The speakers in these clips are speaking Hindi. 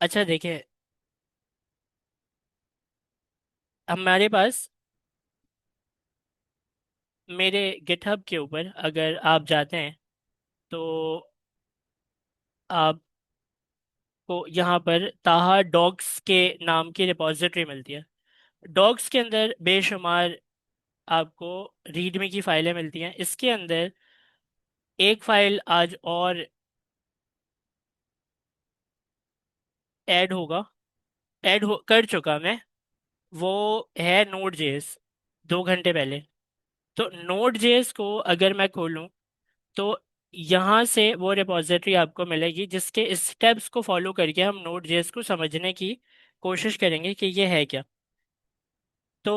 अच्छा देखिए, हमारे पास मेरे गिटहब के ऊपर अगर आप जाते हैं तो आपको यहाँ पर ताहा डॉग्स के नाम की रिपॉजिटरी मिलती है। डॉग्स के अंदर बेशुमार आपको रीडमी की फाइलें मिलती हैं। इसके अंदर एक फाइल आज और ऐड कर चुका मैं। वो है नोड जेएस, 2 घंटे पहले। तो नोड जेएस को अगर मैं खोलूं तो यहाँ से वो रिपॉजिटरी आपको मिलेगी जिसके स्टेप्स को फॉलो करके हम नोड जेएस को समझने की कोशिश करेंगे कि ये है क्या। तो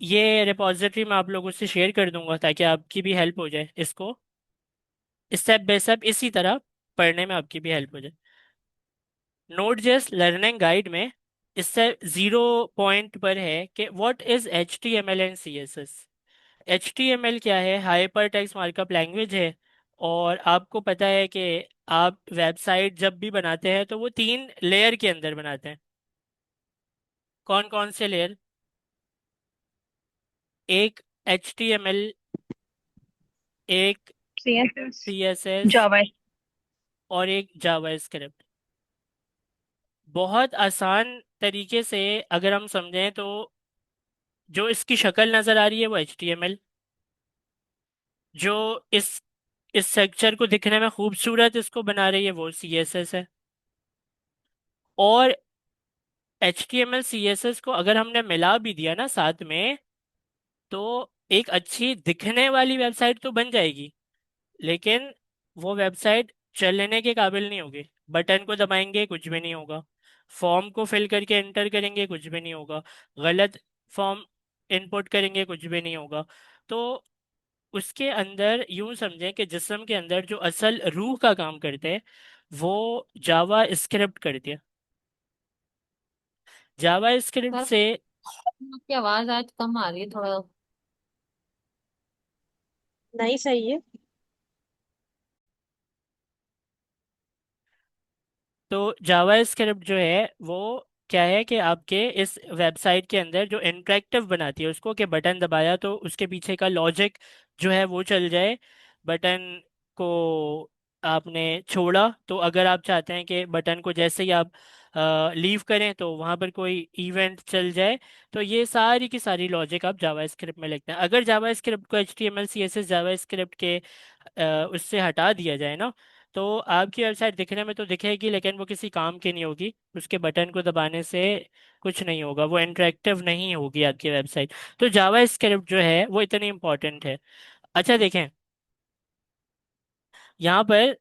ये रिपॉजिटरी मैं आप लोगों से शेयर कर दूंगा ताकि आपकी भी हेल्प हो जाए, इसको स्टेप बाय स्टेप इसी तरह पढ़ने में आपकी भी हेल्प हो जाए। नोड जेएस लर्निंग गाइड में इससे 0 पॉइंट पर है कि what is H T M L and C S S. H T M L क्या है? हाइपर टेक्स्ट मार्कअप लैंग्वेज है। और आपको पता है कि आप वेबसाइट जब भी बनाते हैं तो वो 3 लेयर के अंदर बनाते हैं। कौन कौन से लेयर? एक एच टी एम एल, एक CSS, सी एस एस, जावा। और एक जावा स्क्रिप्ट। बहुत आसान तरीके से अगर हम समझें तो जो इसकी शक्ल नज़र आ रही है वो एच टी एम एल, जो इस स्ट्रक्चर को दिखने में खूबसूरत इसको बना रही है वो सी एस एस है। और H T M L C S S को अगर हमने मिला भी दिया ना साथ में, तो एक अच्छी दिखने वाली वेबसाइट तो बन जाएगी, लेकिन वो वेबसाइट चलने के काबिल नहीं होगी। बटन को दबाएंगे कुछ भी नहीं होगा, फॉर्म को फिल करके एंटर करेंगे कुछ भी नहीं होगा, गलत फॉर्म इनपुट करेंगे कुछ भी नहीं होगा। तो उसके अंदर यूं समझें कि जिस्म के अंदर जो असल रूह का काम करते हैं वो जावा स्क्रिप्ट करती है। जावा स्क्रिप्ट सर, से आपकी आवाज आज कम आ रही है थोड़ा। नहीं सही है। तो जावा स्क्रिप्ट जो है वो क्या है कि आपके इस वेबसाइट के अंदर जो इंटरेक्टिव बनाती है उसको, कि बटन दबाया तो उसके पीछे का लॉजिक जो है वो चल जाए। बटन को आपने छोड़ा तो अगर आप चाहते हैं कि बटन को जैसे ही आप लीव करें तो वहाँ पर कोई इवेंट चल जाए, तो ये सारी की सारी लॉजिक आप जावा स्क्रिप्ट में लिखते हैं। अगर जावा स्क्रिप्ट को H T M L C S S JavaScript के उससे हटा दिया जाए ना, तो आपकी वेबसाइट दिखने में तो दिखेगी लेकिन वो किसी काम की नहीं होगी। उसके बटन को दबाने से कुछ नहीं होगा, वो इंटरेक्टिव नहीं होगी आपकी वेबसाइट। तो जावा स्क्रिप्ट जो है वो इतनी इंपॉर्टेंट है। अच्छा देखें, यहाँ पर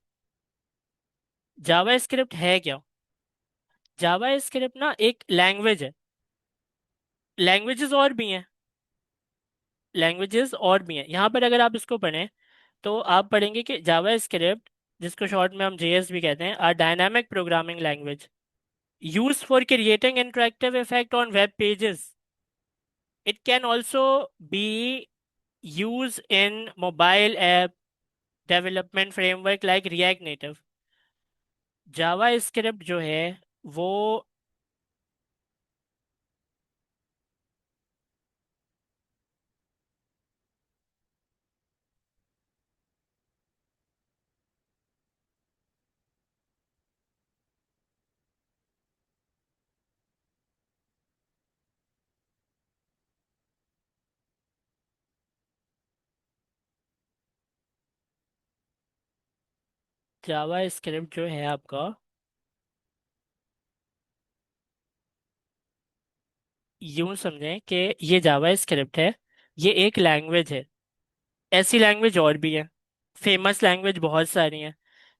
जावा स्क्रिप्ट है क्या? जावा स्क्रिप्ट ना एक लैंग्वेज है। लैंग्वेजेस और भी हैं, लैंग्वेजेस और भी हैं। यहाँ पर अगर आप इसको पढ़ें तो आप पढ़ेंगे कि जावा स्क्रिप्ट, जिसको शॉर्ट में हम जेएस भी कहते हैं, are dynamic programming language used for creating interactive effect on web pages. It can also be used in mobile app development framework like React Native. Java script जो है वो जावा स्क्रिप्ट जो है आपका, यूं समझें कि ये जावा स्क्रिप्ट है, ये एक लैंग्वेज है। ऐसी लैंग्वेज और भी है, फेमस लैंग्वेज बहुत सारी हैं।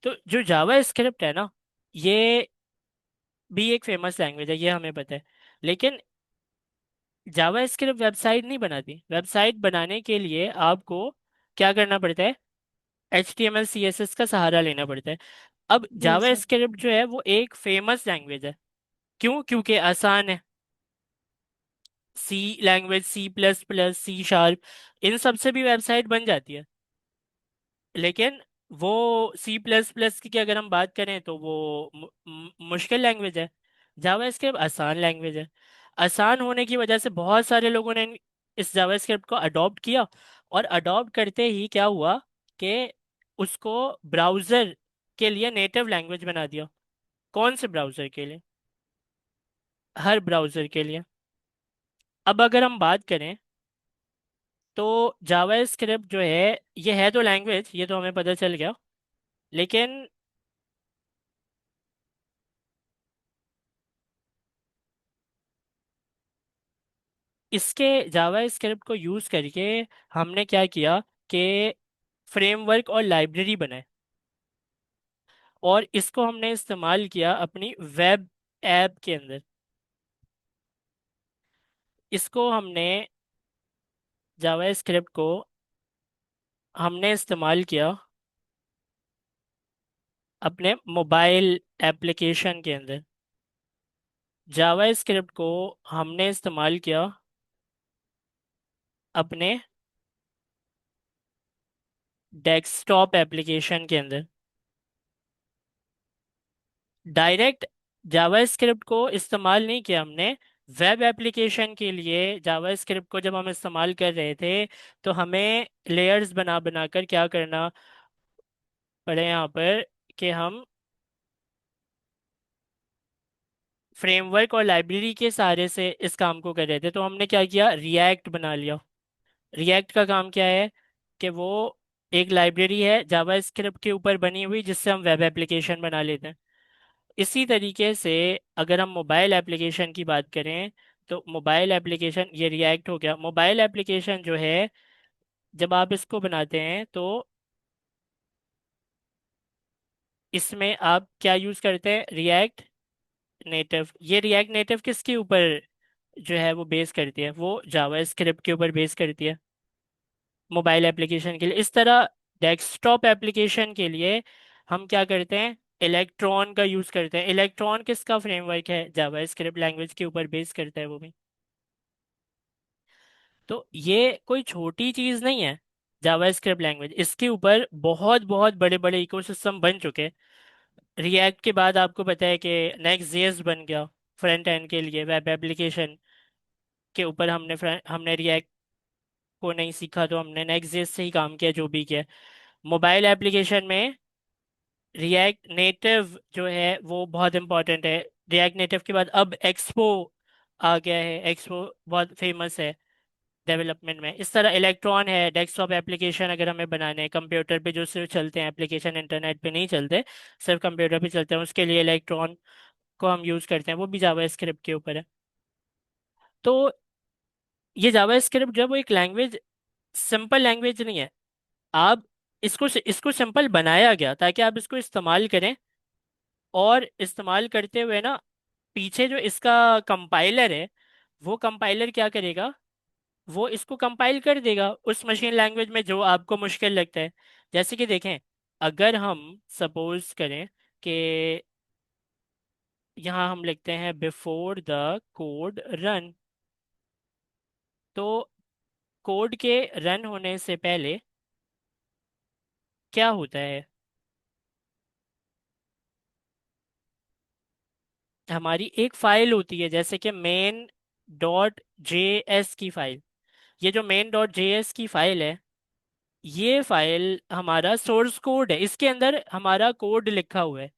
तो जो जावा स्क्रिप्ट है ना, ये भी एक फेमस लैंग्वेज है, ये हमें पता है। लेकिन जावा स्क्रिप्ट वेबसाइट नहीं बनाती। वेबसाइट बनाने के लिए आपको क्या करना पड़ता है? H T M L C S S का सहारा लेना पड़ता है। अब जी जावा सर। स्क्रिप्ट जो है वो एक फेमस लैंग्वेज है। क्यों? क्योंकि आसान है। C language, C plus plus, C sharp, इन सब से भी वेबसाइट बन जाती है। लेकिन वो सी प्लस प्लस की अगर हम बात करें तो वो मुश्किल लैंग्वेज है। जावा स्क्रिप्ट आसान लैंग्वेज है। आसान होने की वजह से बहुत सारे लोगों ने इस जावा स्क्रिप्ट को अडॉप्ट किया, और अडॉप्ट करते ही क्या हुआ कि उसको ब्राउज़र के लिए नेटिव लैंग्वेज बना दिया। कौन से ब्राउज़र के लिए? हर ब्राउज़र के लिए। अब अगर हम बात करें तो जावा स्क्रिप्ट जो है, ये है तो लैंग्वेज, ये तो हमें पता चल गया, लेकिन इसके जावा स्क्रिप्ट को यूज़ करके हमने क्या किया कि फ्रेमवर्क और लाइब्रेरी बनाए, और इसको हमने इस्तेमाल किया अपनी वेब ऐप के अंदर। इसको हमने जावा स्क्रिप्ट को हमने इस्तेमाल किया अपने मोबाइल एप्लीकेशन के अंदर। जावा स्क्रिप्ट को हमने इस्तेमाल किया अपने डेस्कटॉप एप्लीकेशन के अंदर। डायरेक्ट जावा स्क्रिप्ट को इस्तेमाल नहीं किया हमने। वेब एप्लीकेशन के लिए जावा स्क्रिप्ट को जब हम इस्तेमाल कर रहे थे, तो हमें लेयर्स बना बनाकर क्या करना पड़े यहाँ पर, कि हम फ्रेमवर्क और लाइब्रेरी के सहारे से इस काम को कर रहे थे। तो हमने क्या किया, रिएक्ट बना लिया। रिएक्ट का काम क्या है कि वो एक लाइब्रेरी है जावा स्क्रिप्ट के ऊपर बनी हुई, जिससे हम वेब एप्लीकेशन बना लेते हैं। इसी तरीके से अगर हम मोबाइल एप्लीकेशन की बात करें, तो मोबाइल एप्लीकेशन, ये रिएक्ट हो गया। मोबाइल एप्लीकेशन जो है, जब आप इसको बनाते हैं तो इसमें आप क्या यूज़ करते हैं, रिएक्ट नेटिव। ये रिएक्ट नेटिव किसके ऊपर जो है वो बेस करती है, वो जावा स्क्रिप्ट के ऊपर बेस करती है मोबाइल एप्लीकेशन के लिए। इस तरह डेस्कटॉप एप्लीकेशन के लिए हम क्या करते हैं, इलेक्ट्रॉन का यूज़ करते हैं। इलेक्ट्रॉन किसका फ्रेमवर्क है, जावा स्क्रिप्ट लैंग्वेज के ऊपर बेस करता है वो भी। तो ये कोई छोटी चीज़ नहीं है। जावा स्क्रिप्ट लैंग्वेज, इसके ऊपर बहुत बहुत बड़े बड़े इकोसिस्टम बन चुके हैं। रिएक्ट के बाद आपको पता है कि नेक्स्ट जेएस बन गया फ्रंट एंड के लिए, वेब एप्लीकेशन के ऊपर हमने रिएक्ट को नहीं सीखा, तो हमने नेक्स्ट जेएस से ही काम किया जो भी किया। मोबाइल एप्लीकेशन में रिएक्ट नेटिव जो है वो बहुत इंपॉर्टेंट है। रिएक्ट नेटिव के बाद अब एक्सपो आ गया है। एक्सपो बहुत फेमस है डेवलपमेंट में। इस तरह इलेक्ट्रॉन है, डेस्कटॉप एप्लीकेशन अगर हमें बनाने हैं कंप्यूटर पे जो सिर्फ चलते हैं, एप्लीकेशन इंटरनेट पे नहीं चलते, सिर्फ कंप्यूटर पे चलते हैं, उसके लिए इलेक्ट्रॉन को हम यूज़ करते हैं, वो भी जावा स्क्रिप्ट के ऊपर है। तो ये जावा स्क्रिप्ट जो है वो एक लैंग्वेज, सिंपल लैंग्वेज नहीं है। आप इसको सिंपल बनाया गया ताकि आप इसको इस्तेमाल करें, और इस्तेमाल करते हुए ना, पीछे जो इसका कंपाइलर है, वो कंपाइलर क्या करेगा, वो इसको कंपाइल कर देगा उस मशीन लैंग्वेज में जो आपको मुश्किल लगता है। जैसे कि देखें, अगर हम सपोज करें कि यहाँ हम लिखते हैं बिफोर द कोड रन, तो कोड के रन होने से पहले क्या होता है, हमारी एक फाइल होती है जैसे कि मेन डॉट जे एस की फाइल। ये जो मेन डॉट जे एस की फाइल है, ये फाइल हमारा सोर्स कोड है। इसके अंदर हमारा कोड लिखा हुआ है।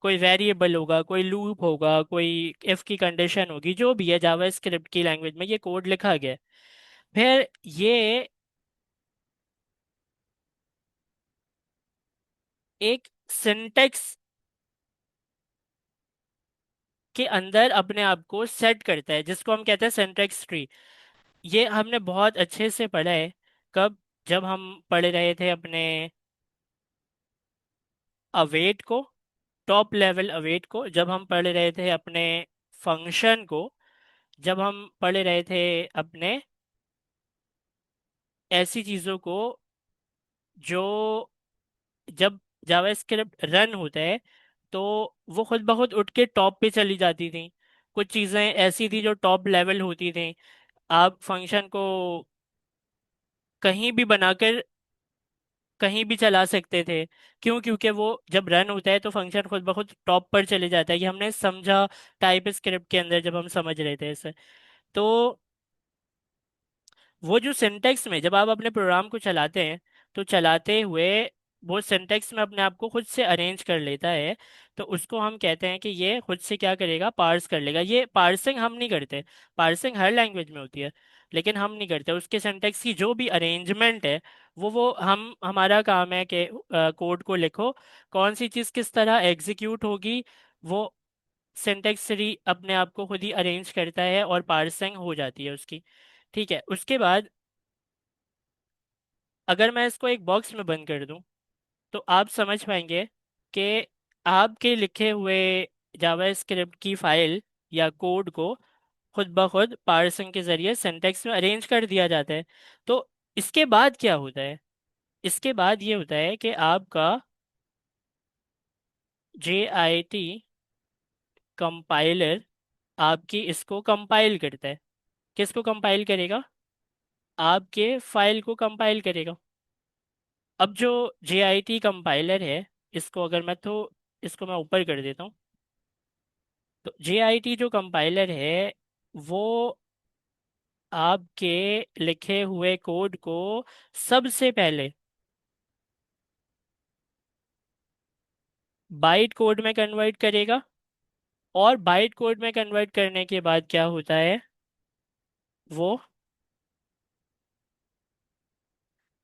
कोई वेरिएबल होगा, कोई लूप होगा, कोई इफ की कंडीशन होगी, जो भी है जावा स्क्रिप्ट की लैंग्वेज में ये कोड लिखा गया है। फिर ये एक सिंटेक्स के अंदर अपने आप को सेट करता है, जिसको हम कहते हैं सिंटेक्स ट्री। ये हमने बहुत अच्छे से पढ़ा है। कब? जब हम पढ़ रहे थे अपने अवेट को, टॉप लेवल अवेट को, जब हम पढ़ रहे थे अपने फंक्शन को, जब हम पढ़ रहे थे अपने ऐसी चीज़ों को जो, जब जावास्क्रिप्ट रन होता है तो वो खुद ब खुद उठ के टॉप पे चली जाती थी। कुछ चीज़ें ऐसी थी जो टॉप लेवल होती थी। आप फंक्शन को कहीं भी बनाकर कहीं भी चला सकते थे। क्यों? क्योंकि वो जब रन होता है तो फंक्शन खुद ब खुद टॉप पर चले जाता है, कि हमने समझा टाइप स्क्रिप्ट के अंदर जब हम समझ रहे थे इसे। तो वो जो सिंटेक्स में जब आप अपने प्रोग्राम को चलाते हैं, तो चलाते हुए वो सिंटेक्स में अपने आप को खुद से अरेंज कर लेता है। तो उसको हम कहते हैं कि ये खुद से क्या करेगा, पार्स कर लेगा। ये पार्सिंग हम नहीं करते। पार्सिंग हर लैंग्वेज में होती है, लेकिन हम नहीं करते। उसके सिंटेक्स की जो भी अरेंजमेंट है, वो हम हमारा काम है कि कोड को लिखो, कौन सी चीज़ किस तरह एग्जीक्यूट होगी, वो सिंटेक्स ट्री अपने आप को खुद ही अरेंज करता है और पार्सिंग हो जाती है उसकी। ठीक है, उसके बाद अगर मैं इसको एक बॉक्स में बंद कर दूं, तो आप समझ पाएंगे कि आपके लिखे हुए जावा स्क्रिप्ट की फाइल या कोड को खुद ब खुद पार्सिंग के जरिए सिंटेक्स में अरेंज कर दिया जाता है। तो इसके बाद क्या होता है? इसके बाद ये होता है कि आपका JIT कंपाइलर आपकी इसको कंपाइल करता है। किसको कंपाइल करेगा? आपके फाइल को कंपाइल करेगा। अब जो JIT कंपाइलर है, इसको अगर मैं तो इसको मैं ऊपर कर देता हूँ। तो JIT जो कंपाइलर है, वो आपके लिखे हुए कोड को सबसे पहले बाइट कोड में कन्वर्ट करेगा, और बाइट कोड में कन्वर्ट करने के बाद क्या होता है, वो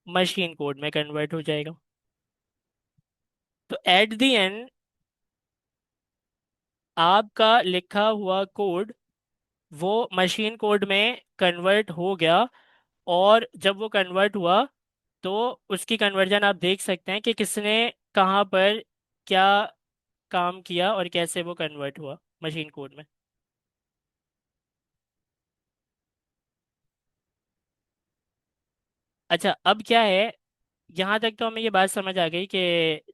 मशीन कोड में कन्वर्ट हो जाएगा। तो एट द एंड आपका लिखा हुआ कोड वो मशीन कोड में कन्वर्ट हो गया। और जब वो कन्वर्ट हुआ, तो उसकी कन्वर्जन आप देख सकते हैं कि किसने कहाँ पर क्या काम किया और कैसे वो कन्वर्ट हुआ मशीन कोड में। अच्छा, अब क्या है, यहाँ तक तो हमें ये बात समझ आ गई कि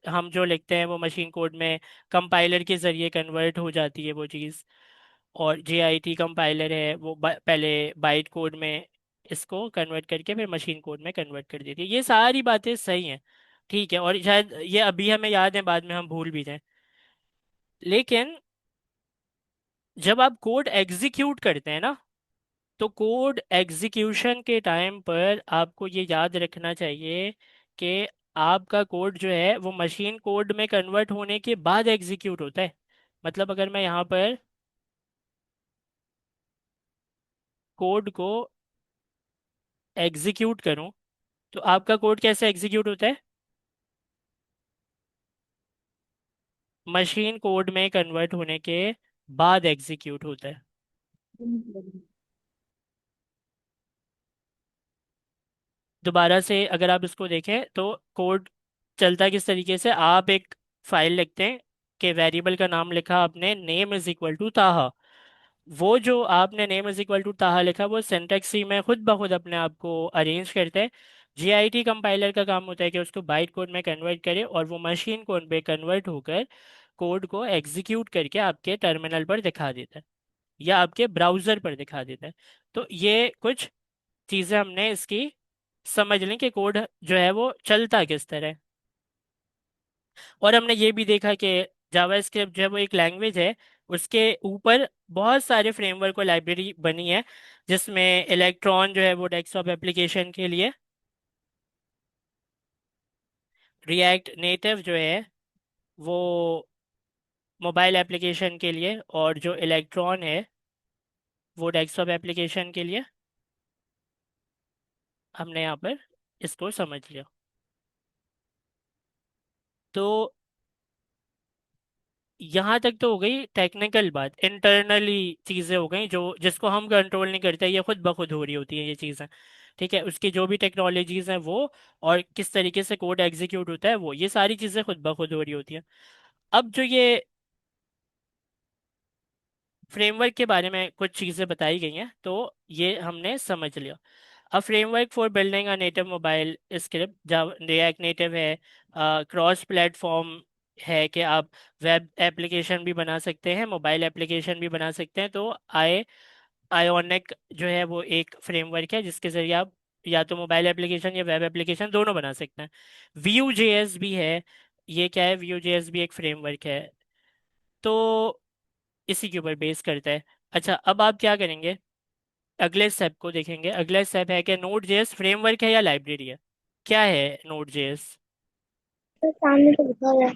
हम जो लिखते हैं वो मशीन कोड में कंपाइलर के ज़रिए कन्वर्ट हो जाती है वो चीज़। और JIT कंपाइलर है वो पहले बाइट कोड में इसको कन्वर्ट करके फिर मशीन कोड में कन्वर्ट कर देती है। ये सारी बातें सही हैं, ठीक है, और शायद ये अभी हमें याद है, बाद में हम भूल भी जाएं। लेकिन जब आप कोड एग्जीक्यूट करते हैं ना, तो कोड एग्जीक्यूशन के टाइम पर आपको ये याद रखना चाहिए कि आपका कोड जो है वो मशीन कोड में कन्वर्ट होने के बाद एग्जीक्यूट होता है। मतलब अगर मैं यहाँ पर कोड को एग्जीक्यूट करूँ, तो आपका कोड कैसे एग्जीक्यूट होता है? मशीन कोड में कन्वर्ट होने के बाद एग्जीक्यूट होता है। दोबारा से अगर आप इसको देखें तो कोड चलता किस तरीके से, आप एक फाइल लिखते हैं कि वेरिएबल का नाम लिखा आपने, नेम इज इक्वल टू ताहा। वो जो आपने नेम इज इक्वल टू ताहा लिखा, वो सिंटैक्स सी में खुद ब खुद अपने आप को अरेंज करता है। JIT कंपाइलर का काम होता है कि उसको बाइट कोड में कन्वर्ट करे, और वो मशीन कोड में कन्वर्ट होकर कोड को एग्जीक्यूट करके आपके टर्मिनल पर दिखा देता है, या आपके ब्राउज़र पर दिखा देता है। तो ये कुछ चीज़ें हमने इसकी समझ लें कि कोड जो है वो चलता किस तरह है। और हमने ये भी देखा कि जावा स्क्रिप्ट जो है वो एक लैंग्वेज है, उसके ऊपर बहुत सारे फ्रेमवर्क और लाइब्रेरी बनी है, जिसमें इलेक्ट्रॉन जो है वो डेस्कटॉप एप्लीकेशन के लिए, रिएक्ट नेटिव जो है वो मोबाइल एप्लीकेशन के लिए, और जो इलेक्ट्रॉन है वो डेस्कटॉप एप्लीकेशन के लिए। हमने यहाँ पर इसको समझ लिया। तो यहाँ तक तो हो गई टेक्निकल बात, इंटरनली चीज़ें हो गई जो जिसको हम कंट्रोल नहीं करते, ये खुद ब खुद हो रही होती हैं ये चीज़ें। ठीक है, उसकी जो भी टेक्नोलॉजीज़ हैं वो, और किस तरीके से कोड एग्जीक्यूट होता है वो, ये सारी चीज़ें खुद ब खुद हो रही होती हैं। अब जो ये फ्रेमवर्क के बारे में कुछ चीज़ें बताई गई हैं, तो ये हमने समझ लिया। अब framework for building a native mobile script, जब रिएक्ट नेटिव है, क्रॉस प्लेटफॉर्म है कि आप वेब एप्लीकेशन भी बना सकते हैं, मोबाइल एप्लीकेशन भी बना सकते हैं। तो आयोनिक जो है वो एक फ्रेमवर्क है जिसके ज़रिए आप या तो मोबाइल एप्लीकेशन या वेब एप्लीकेशन दोनों बना सकते हैं। व्यू जेएस भी है। ये क्या है, व्यू जेएस भी एक फ्रेमवर्क है। तो इसी के ऊपर बेस करता है। अच्छा, अब आप क्या करेंगे, अगले स्टेप को देखेंगे। अगला स्टेप है कि नोड जेएस फ्रेमवर्क है या लाइब्रेरी है। क्या है नोड जेएस? तो सामने तो लिखा हुआ है।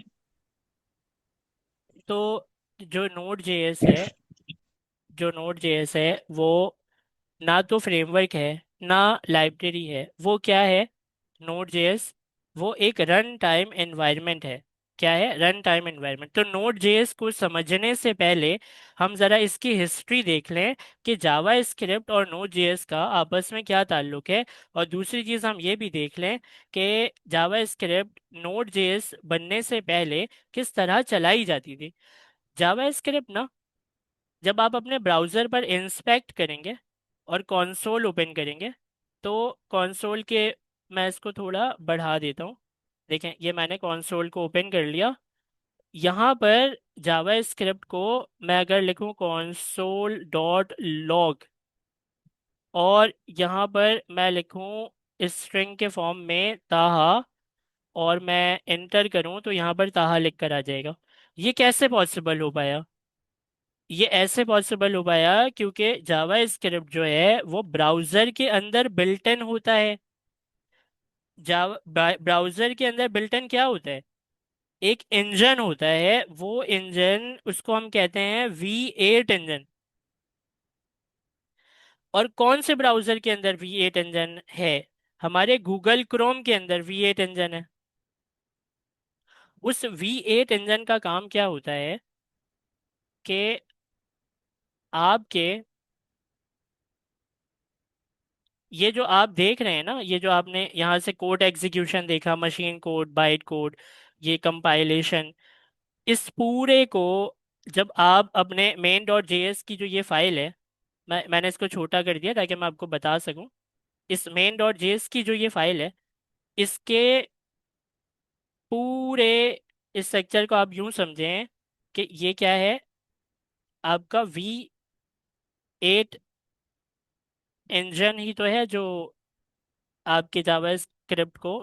तो जो नोड जेएस है, जो नोड जेएस है वो ना तो फ्रेमवर्क है ना लाइब्रेरी है। वो क्या है नोड जेएस? वो एक रन टाइम एनवायरनमेंट है। क्या है? Run time environment. तो नोड जेएस को समझने से पहले हम जरा इसकी हिस्ट्री देख लें कि जावा स्क्रिप्ट और नोड जेएस का आपस में क्या ताल्लुक है। और दूसरी चीज़ हम ये भी देख लें कि जावा स्क्रिप्ट नोड जेएस बनने से पहले किस तरह चलाई जाती थी। जावा स्क्रिप्ट ना, जब आप अपने ब्राउज़र पर इंस्पेक्ट करेंगे और कंसोल ओपन करेंगे, तो कंसोल के, मैं इसको थोड़ा बढ़ा देता हूँ। देखें, ये मैंने कंसोल को ओपन कर लिया। यहाँ पर जावा स्क्रिप्ट को मैं अगर लिखूँ console डॉट लॉग, और यहाँ पर मैं लिखूँ स्ट्रिंग के फॉर्म में ताहा, और मैं एंटर करूँ तो यहाँ पर ताहा लिख कर आ जाएगा। ये कैसे पॉसिबल हो पाया? ये ऐसे पॉसिबल हो पाया क्योंकि जावा स्क्रिप्ट जो है वो ब्राउज़र के अंदर बिल्ट इन होता है। जावा ब्राउज़र के अंदर बिल्ट इन क्या होता है? एक इंजन होता है। वो इंजन, उसको हम कहते हैं V8 इंजन। और कौन से ब्राउज़र के अंदर V8 इंजन है? हमारे गूगल क्रोम के अंदर V8 इंजन है। उस V8 इंजन का काम क्या होता है कि आपके, ये जो आप देख रहे हैं ना, ये जो आपने यहाँ से कोड एग्जीक्यूशन देखा, मशीन कोड, बाइट कोड, ये कंपाइलेशन, इस पूरे को जब आप अपने मेन डॉट जेएस की जो ये फाइल है, मैंने इसको छोटा कर दिया ताकि मैं आपको बता सकूं। इस मेन डॉट जेएस की जो ये फाइल है, इसके पूरे इस स्ट्रक्चर को आप यूं समझें कि ये क्या है, आपका V8 इंजन ही तो है जो आपके जावा स्क्रिप्ट को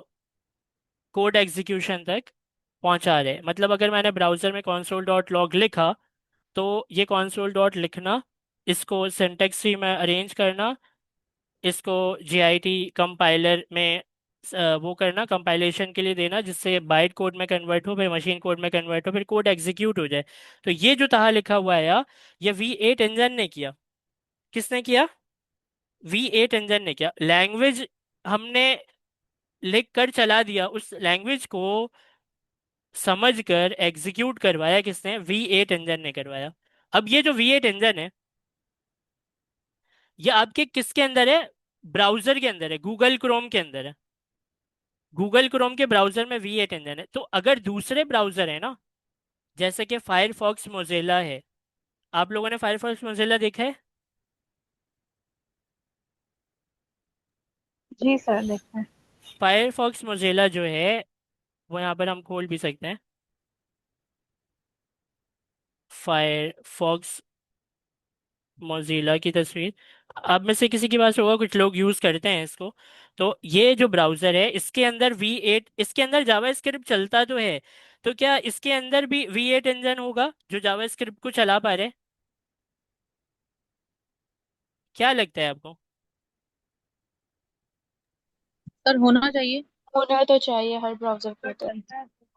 कोड एग्जीक्यूशन तक पहुंचा रहे। मतलब अगर मैंने ब्राउज़र में console डॉट लॉग लिखा, तो ये console डॉट लिखना, इसको सिंटेक्स ट्री में अरेंज करना, इसको जीआईटी कंपाइलर में वो करना, कंपाइलेशन के लिए देना, जिससे बाइट कोड में कन्वर्ट हो, फिर मशीन कोड में कन्वर्ट हो, फिर कोड एग्जीक्यूट हो जाए। तो ये जो तहा लिखा हुआ है यार, ये V8 इंजन ने किया। किसने किया? V8 इंजन ने किया। लैंग्वेज हमने लिख कर चला दिया, उस लैंग्वेज को समझकर एग्जीक्यूट करवाया किसने? V8 इंजन ने करवाया। अब ये जो V8 इंजन है, ये आपके किसके अंदर है? ब्राउजर के अंदर है, गूगल क्रोम के अंदर है। गूगल क्रोम के ब्राउजर में V8 इंजन है। तो अगर दूसरे ब्राउजर है ना, जैसे कि फायरफॉक्स मोजिल्ला है, आप लोगों ने फायरफॉक्स मोजिल्ला देखा है? जी सर, देखते हैं। फायरफॉक्स मोजिल्ला जो है, वो यहाँ पर हम खोल भी सकते हैं। फायरफॉक्स मोजिला की तस्वीर आप में से किसी के पास होगा, कुछ लोग यूज करते हैं इसको। तो ये जो ब्राउजर है, इसके अंदर V8, इसके अंदर जावा स्क्रिप्ट चलता तो है। तो क्या इसके अंदर भी V8 इंजन होगा जो जावा स्क्रिप्ट को चला पा रहे? क्या लगता है आपको? सर होना चाहिए। होना तो चाहिए, हर ब्राउजर पे तो।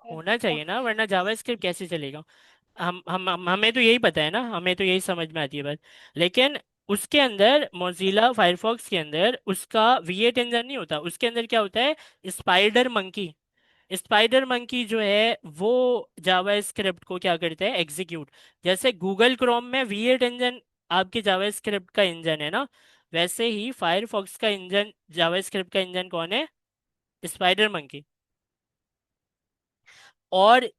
होना चाहिए ना, वरना जावा स्क्रिप्ट कैसे चलेगा? हमें तो यही पता है ना, हमें तो यही समझ में आती है बात। लेकिन उसके अंदर, मोजिला फायरफॉक्स के अंदर उसका V8 इंजन नहीं होता। उसके अंदर क्या होता है? Spider monkey. स्पाइडर मंकी जो है वो जावा स्क्रिप्ट को क्या करता है? एग्जीक्यूट। जैसे गूगल क्रोम में V8 इंजन आपके जावा स्क्रिप्ट का इंजन है ना, वैसे ही फायरफॉक्स का इंजन, जावा स्क्रिप्ट का इंजन कौन है? Spider monkey. और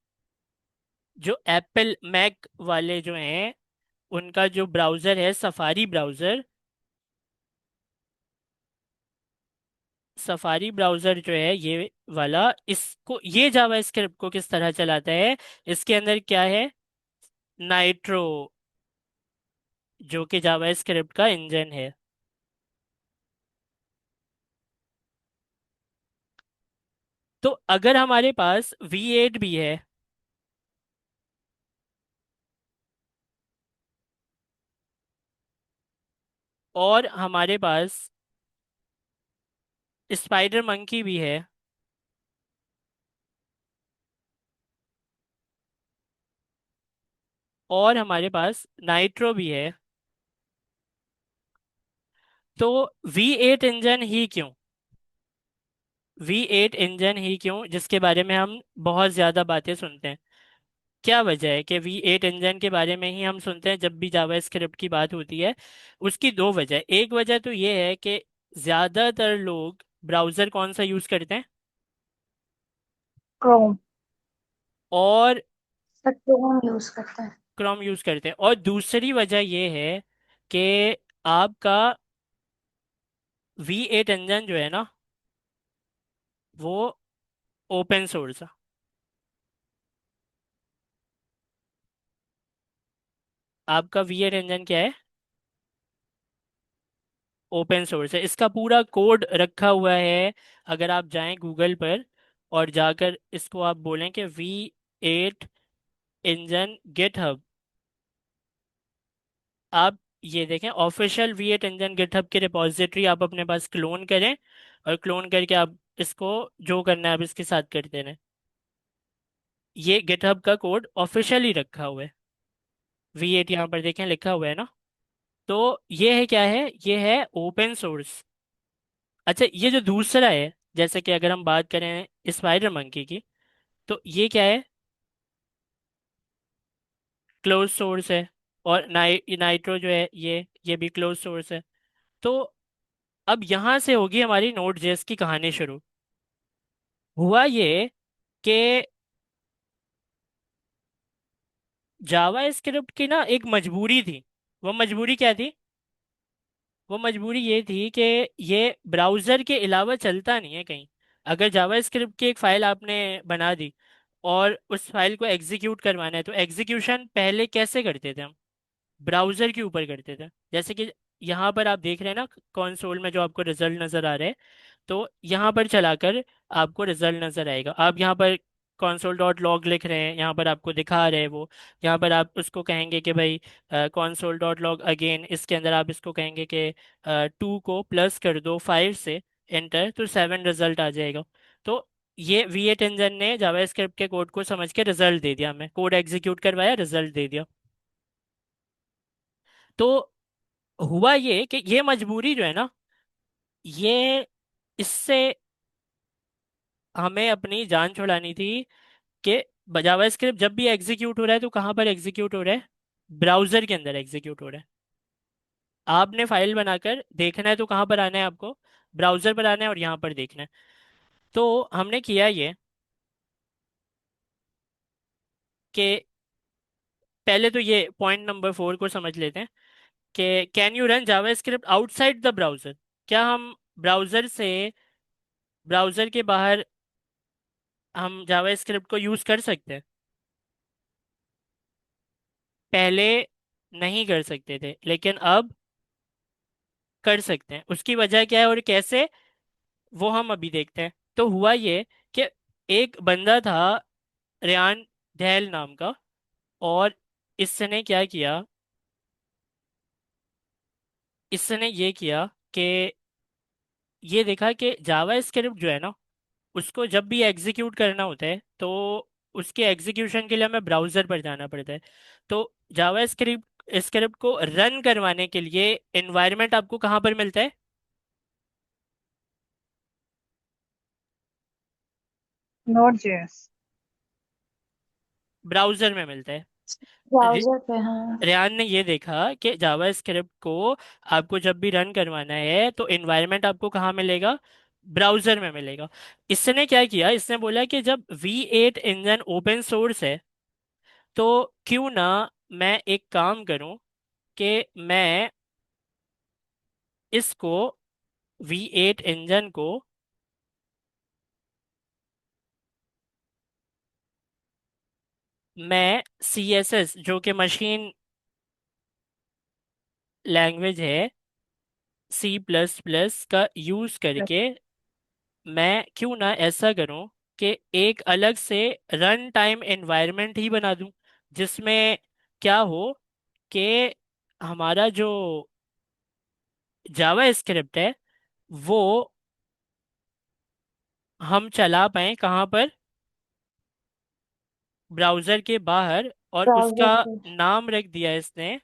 जो एप्पल मैक वाले जो हैं, उनका जो ब्राउजर है सफारी ब्राउजर, सफारी ब्राउजर जो है ये वाला, इसको, ये जावा स्क्रिप्ट को किस तरह चलाता है? इसके अंदर क्या है? नाइट्रो, जो कि जावा स्क्रिप्ट का इंजन है। तो अगर हमारे पास V8 भी है और हमारे पास स्पाइडर मंकी भी है और हमारे पास नाइट्रो भी है, तो V8 इंजन ही क्यों जिसके बारे में हम बहुत ज्यादा बातें सुनते हैं? क्या वजह है कि V8 इंजन के बारे में ही हम सुनते हैं जब भी जावा स्क्रिप्ट की बात होती है? उसकी दो वजह। एक वजह तो ये है कि ज्यादातर लोग ब्राउजर कौन सा यूज करते हैं? क्रोम। और सब क्रोम यूज करते हैं। क्रोम यूज करते हैं। और दूसरी वजह ये है कि आपका V8 इंजन जो है ना, वो ओपन सोर्स है। आपका V8 इंजन क्या है? ओपन सोर्स है। इसका पूरा कोड रखा हुआ है। अगर आप जाएं गूगल पर और जाकर इसको आप बोलें कि V8 इंजन गिटहब, आप ये देखें ऑफिशियल V8 इंजन गिटहब की रिपॉजिटरी आप अपने पास क्लोन करें, और क्लोन करके आप इसको जो करना है आप इसके साथ करते रहें। ये गिटहब का कोड ऑफिशियली रखा हुआ है। V8 यहाँ पर देखें लिखा हुआ है ना। तो ये है, क्या है? ये है ओपन सोर्स। अच्छा, ये जो दूसरा है, जैसे कि अगर हम बात करें स्पाइडर मंकी की, तो ये क्या है? क्लोज सोर्स है। और नाइट्रो जो है, ये भी क्लोज सोर्स है। तो अब यहाँ से होगी हमारी नोड जेएस की कहानी शुरू। हुआ ये कि जावा स्क्रिप्ट की ना एक मजबूरी थी। वो मजबूरी क्या थी? वो मजबूरी ये थी कि ये ब्राउज़र के अलावा चलता नहीं है कहीं। अगर जावा स्क्रिप्ट की एक फ़ाइल आपने बना दी और उस फाइल को एग्जीक्यूट करवाना है, तो एग्जीक्यूशन पहले कैसे करते थे हम? ब्राउज़र के ऊपर करते थे। जैसे कि यहाँ पर आप देख रहे हैं ना, कंसोल में जो आपको रिजल्ट नज़र आ रहे हैं, तो यहाँ पर चलाकर आपको रिजल्ट नज़र आएगा। आप यहाँ पर console डॉट लॉग लिख रहे हैं, यहाँ पर आपको दिखा रहे हैं वो। यहाँ पर आप उसको कहेंगे कि भाई console डॉट लॉग अगेन, इसके अंदर आप इसको कहेंगे कि 2 को प्लस कर दो 5 से, एंटर, तो 7 रिजल्ट आ जाएगा। तो ये V8 इंजन ने जावास्क्रिप्ट के कोड को समझ के रिजल्ट दे दिया, हमें कोड एग्जीक्यूट करवाया, रिजल्ट दे दिया। तो हुआ ये कि ये मजबूरी जो है ना, ये इससे हमें अपनी जान छुड़ानी थी कि जावास्क्रिप्ट जब भी एग्जीक्यूट हो रहा है तो कहाँ पर एग्जीक्यूट हो रहा है? ब्राउजर के अंदर एग्जीक्यूट हो रहा है। आपने फाइल बनाकर देखना है तो कहाँ पर आना है आपको? ब्राउजर पर आना है और यहाँ पर देखना है। तो हमने किया ये कि पहले तो ये पॉइंट नंबर 4 को समझ लेते हैं कि can you run JavaScript outside the browser? क्या हम ब्राउजर से, ब्राउजर के बाहर हम जावास्क्रिप्ट को यूज कर सकते हैं? पहले नहीं कर सकते थे, लेकिन अब कर सकते हैं। उसकी वजह क्या है और कैसे, वो हम अभी देखते हैं। तो हुआ ये कि एक बंदा था, रेयान दहल नाम का, और इसने क्या किया? इसने ये किया कि ये देखा कि जावा स्क्रिप्ट जो है ना, उसको जब भी एग्जीक्यूट करना होता है तो उसके एग्जीक्यूशन के लिए हमें ब्राउज़र पर जाना पड़ता है। तो जावा स्क्रिप्ट स्क्रिप्ट को रन करवाने के लिए एनवायरनमेंट आपको कहाँ पर मिलता है? Node JS. ब्राउज़र में मिलता है। ब्राउजर पे, हाँ। रेयान ने ये देखा कि जावा स्क्रिप्ट को आपको जब भी रन करवाना है तो एनवायरनमेंट आपको कहाँ मिलेगा? ब्राउजर में मिलेगा। इसने क्या किया? इसने बोला कि जब V8 इंजन ओपन सोर्स है, तो क्यों ना मैं एक काम करूं कि मैं इसको, V8 इंजन को, मैं CSS जो कि मशीन लैंग्वेज है, C++ का यूज़ करके मैं क्यों ना ऐसा करूं कि एक अलग से रन टाइम एनवायरनमेंट ही बना दूं, जिसमें क्या हो कि हमारा जो जावा स्क्रिप्ट है वो हम चला पाए कहाँ पर, ब्राउजर के बाहर। और ब्राउजर उसका पे। नाम रख दिया इसने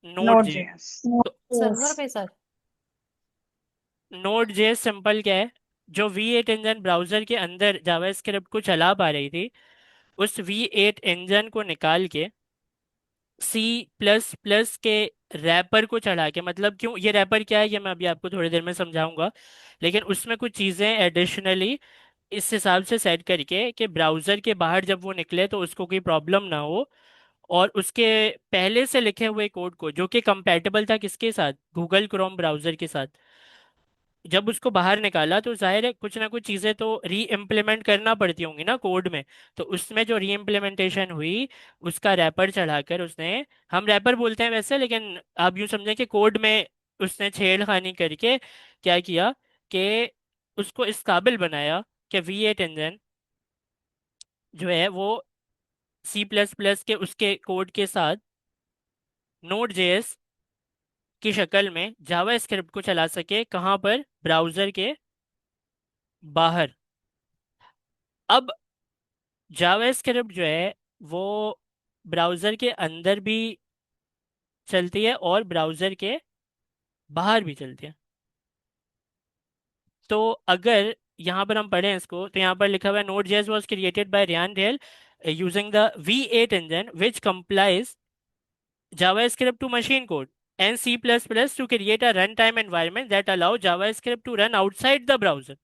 नोड नोड जे। जेएस। तो सर्वर पे सर। नोड जे सिंपल क्या है, जो V8 इंजन ब्राउजर के अंदर जावास्क्रिप्ट को चला पा रही थी, उस V8 इंजन को निकाल के C++ के रैपर को चढ़ा के, मतलब क्यों ये रैपर क्या है ये मैं अभी आपको थोड़ी देर में समझाऊंगा, लेकिन उसमें कुछ चीज़ें एडिशनली इस हिसाब से सेट करके कि ब्राउज़र के बाहर जब वो निकले तो उसको कोई प्रॉब्लम ना हो। और उसके पहले से लिखे हुए कोड को, जो कि कंपैटिबल था किसके साथ, गूगल क्रोम ब्राउज़र के साथ, जब उसको बाहर निकाला तो जाहिर है कुछ ना कुछ चीज़ें तो री इम्प्लीमेंट करना पड़ती होंगी ना कोड में। तो उसमें जो री इम्प्लीमेंटेशन हुई, उसका रैपर चढ़ाकर उसने, हम रैपर बोलते हैं वैसे, लेकिन आप यूँ समझें कि कोड में उसने छेड़खानी करके क्या किया कि उसको इस काबिल बनाया कि V8 इंजन जो है वो C++ के उसके कोड के साथ नोड जेएस की शक्ल में जावा स्क्रिप्ट को चला सके, कहाँ पर, ब्राउज़र के बाहर। अब जावास्क्रिप्ट जो है वो ब्राउज़र के अंदर भी चलती है और ब्राउज़र के बाहर भी चलती है। तो अगर यहाँ पर हम पढ़ें इसको, तो यहाँ पर लिखा हुआ है node JS was created by Ryan Dahl using the V8 engine which complies JavaScript to machine code and C++ to create a runtime environment that allow JavaScript to run outside the browser।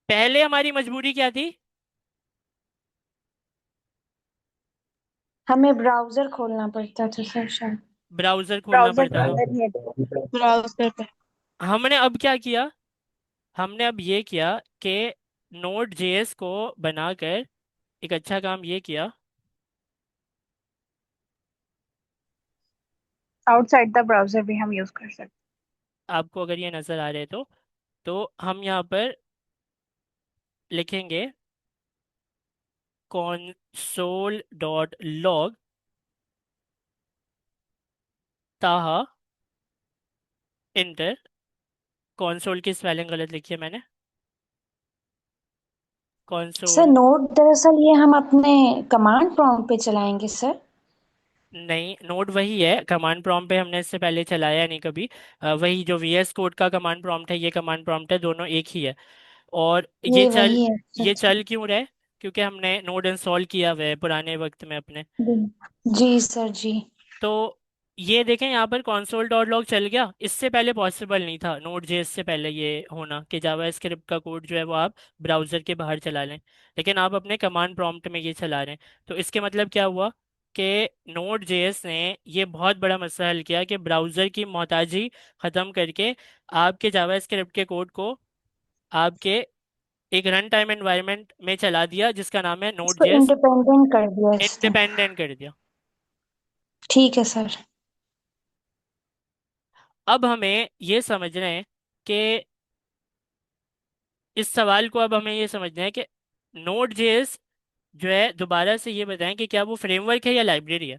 पहले हमारी मजबूरी क्या थी, हमें ब्राउजर खोलना पड़ता था सर शायद। ब्राउज़र खोलना ब्राउजर के पड़ता था। अंदर ही है। ब्राउजर पे। हमने अब क्या किया, हमने अब ये किया कि नोड जेएस को बनाकर एक अच्छा काम ये किया। आउटसाइड द ब्राउजर भी हम यूज कर सकते आपको अगर ये नज़र आ रहे हैं तो हम यहाँ पर लिखेंगे console.log ताहा इंटर, console की स्पेलिंग गलत लिखी है मैंने, हैं सर। console। नोट दरअसल ये हम अपने कमांड प्रॉम्प्ट पे चलाएंगे सर। नहीं, नोड वही है, कमांड प्रॉम्प्ट पे हमने इससे पहले चलाया नहीं कभी। वही जो VS कोड का कमांड प्रॉम्प्ट है, ये कमांड प्रॉम्प्ट है, दोनों एक ही है। और ये वही है। ये अच्छा। चल क्यों रहा है, क्योंकि हमने नोड इंस्टॉल किया हुआ है पुराने वक्त में अपने। जी सर जी। तो ये देखें यहाँ पर console डॉट लॉग चल गया, इससे पहले पॉसिबल नहीं था नोड जेएस से पहले ये होना कि जावा स्क्रिप्ट का कोड जो है वो आप ब्राउज़र के बाहर चला लें, लेकिन आप अपने कमांड प्रॉम्प्ट में ये चला रहे हैं। तो इसके मतलब क्या हुआ कि नोड जेएस ने ये बहुत बड़ा मसला हल किया कि ब्राउज़र की मोहताजी ख़त्म करके आपके जावा स्क्रिप्ट के कोड को आपके एक रन टाइम एनवायरनमेंट में चला दिया, जिसका नाम है नोड इसको जेएस, इंडिपेंडेंट कर दिया इसने। इंडिपेंडेंट कर दिया। ठीक है सर। अब हमें ये समझना है कि इस सवाल को अब हमें ये समझना है कि नोड जेएस जो है, दोबारा से ये बताएं कि क्या वो फ्रेमवर्क है या लाइब्रेरी है।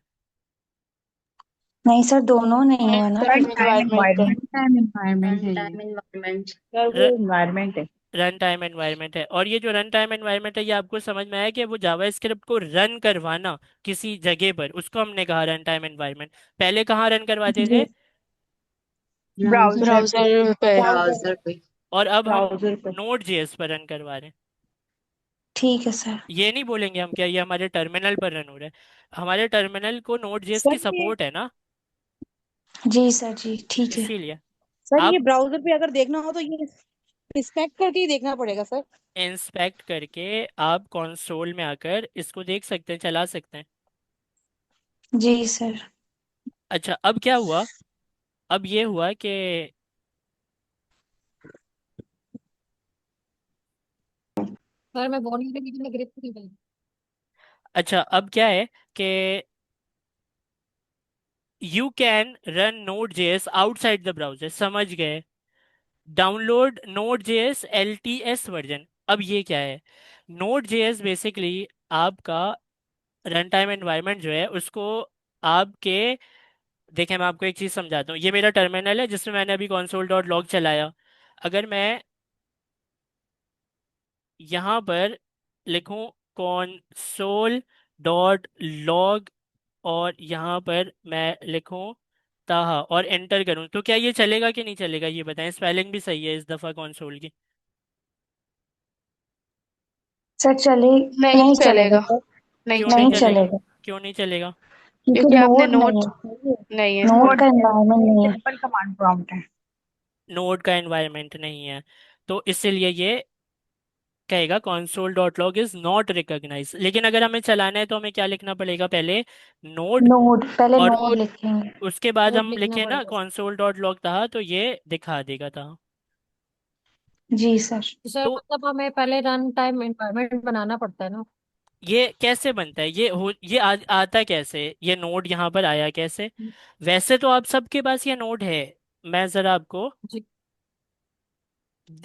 नहीं सर, दोनों नहीं हुआ ना रन फिर। टाइम एनवायरमेंट है। एनवायरनमेंट टाइम एनवायरनमेंट रन है ये। टाइम इन्वायरमेंट सर, वो इन्वायरमेंट है। रन टाइम एनवायरनमेंट है, और ये जो रन टाइम एनवायरनमेंट है ये आपको समझ में आया कि वो जावास्क्रिप्ट को रन करवाना किसी जगह पर, उसको हमने कहा रन टाइम एनवायरनमेंट। पहले कहाँ रन करवाते जी। थे, ब्राउजर ब्राउजर पे। ब्राउजर पे। और अब हम ब्राउजर पे। नोड जेएस पर रन करवा रहे हैं। ठीक है सर। ये नहीं बोलेंगे हम क्या ये हमारे टर्मिनल पर रन हो रहा है, हमारे टर्मिनल को नोड जेएस सर की ये। सपोर्ट है ना, जी सर जी ठीक है। इसीलिए। सर ये आप ब्राउजर पे अगर देखना हो तो ये इंस्पेक्ट करके ही देखना पड़ेगा सर। इंस्पेक्ट करके आप कंसोल में आकर इसको देख सकते हैं, चला सकते हैं। जी सर। अच्छा, अब क्या हुआ, अब ये हुआ कि, सर मैं बोल नहीं रही लेकिन मैं ग्रिप नहीं गई। अच्छा अब क्या है कि you can run node JS outside the browser, समझ गए। Download node JS LTS version. अब ये क्या है? नोड जेएस बेसिकली आपका रन टाइम एनवायरनमेंट जो है उसको आपके, देखें मैं आपको एक चीज़ समझाता हूँ। ये मेरा टर्मिनल है जिसमें मैंने अभी console डॉट लॉग चलाया। अगर मैं यहाँ पर लिखूँ console डॉट लॉग और यहाँ पर मैं लिखूँ ताहा और एंटर करूँ, तो क्या ये चलेगा कि नहीं चलेगा? ये बताएं। स्पेलिंग भी सही है इस दफ़ा कंसोल की। सर चले नहीं नहीं चलेगा चलेगा। सर। नहीं क्यों नहीं नहीं चलेगा। चलेगा? चलेगा क्यों नहीं चलेगा? क्योंकि क्योंकि आपने नोड नोट नहीं है सही है। नहीं है। नोड नोट का एनवायरनमेंट नहीं है। सिंपल कमांड प्रॉम्प्ट है। नोड का एनवायरनमेंट नहीं है, तो इसीलिए ये कहेगा console dot log is not recognise. लेकिन अगर हमें चलाना है तो हमें क्या लिखना पड़ेगा? पहले नोड, नोड पहले और नोड नोट लिखेंगे। उसके बाद नोट हम लिखना लिखे ना पड़ेगा। console डॉट लॉग था, तो ये दिखा देगा था। जी सर। तो सर तो मतलब हमें पहले रन टाइम एनवायरनमेंट बनाना पड़ता है ना। ये कैसे बनता है? ये आता कैसे? ये नोड यहाँ पर आया कैसे? वैसे तो आप सबके पास ये नोड है। मैं जरा आपको जी।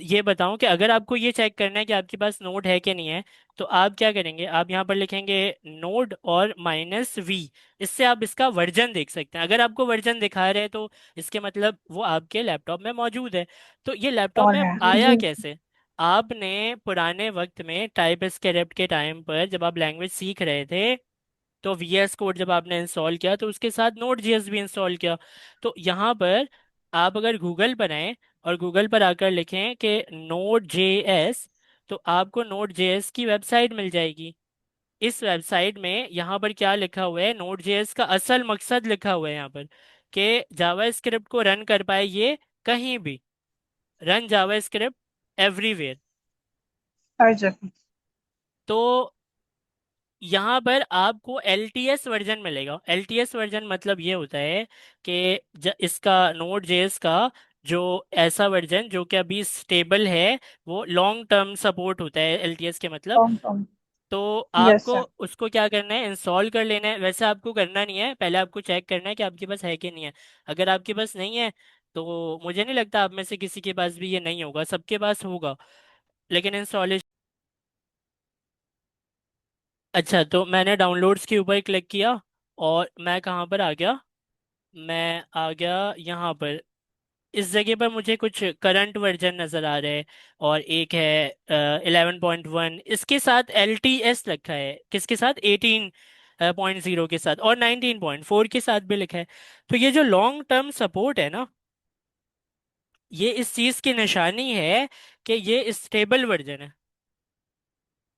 ये बताऊं कि अगर आपको ये चेक करना है कि आपके पास नोड है कि नहीं है, तो आप क्या करेंगे? आप यहाँ पर लिखेंगे नोड और -v। इससे आप इसका वर्जन देख सकते हैं। अगर आपको वर्जन दिखा रहे हैं तो इसके मतलब वो आपके लैपटॉप में मौजूद है। तो ये लैपटॉप और में है। आया जी कैसे? आपने पुराने वक्त में टाइप स्क्रिप्ट के टाइम पर जब आप लैंग्वेज सीख रहे थे, तो VS कोड जब आपने इंस्टॉल किया तो उसके साथ नोड जेएस भी इंस्टॉल किया। तो यहाँ पर आप अगर गूगल पर आए और गूगल पर आकर लिखें कि नोड जेएस, तो आपको नोड जेएस की वेबसाइट मिल जाएगी। इस वेबसाइट में यहाँ पर क्या लिखा हुआ है? नोड जेएस का असल मकसद लिखा हुआ है यहाँ पर कि जावा स्क्रिप्ट को रन कर पाए ये कहीं भी। रन जावा स्क्रिप्ट एवरीवेयर। हर जगह। तो यहाँ पर आपको LTS वर्जन मिलेगा। LTS वर्जन मतलब ये होता है कि इसका नोड जेएस का जो ऐसा वर्जन जो कि अभी स्टेबल है, वो लॉन्ग टर्म सपोर्ट होता है LTS के मतलब। Tom Tom. तो यस आपको सर। उसको क्या करना है? इंस्टॉल कर लेना है। वैसे आपको करना नहीं है, पहले आपको चेक करना है कि आपके पास है कि नहीं है। अगर आपके पास नहीं है तो मुझे नहीं लगता आप में से किसी के पास भी ये नहीं होगा, सबके पास होगा। लेकिन इंस्टॉलेशन, अच्छा तो मैंने डाउनलोड्स के ऊपर क्लिक किया और मैं कहाँ पर आ गया? मैं आ गया यहाँ पर। इस जगह पर मुझे कुछ करंट वर्जन नज़र आ रहे हैं और एक है 11.1। इसके साथ LTS लिखा है, किसके साथ? 18.0 के साथ, और 19.4 के साथ भी लिखा है। तो ये जो लॉन्ग टर्म सपोर्ट है ना, ये इस चीज़ की निशानी है कि ये स्टेबल वर्जन है।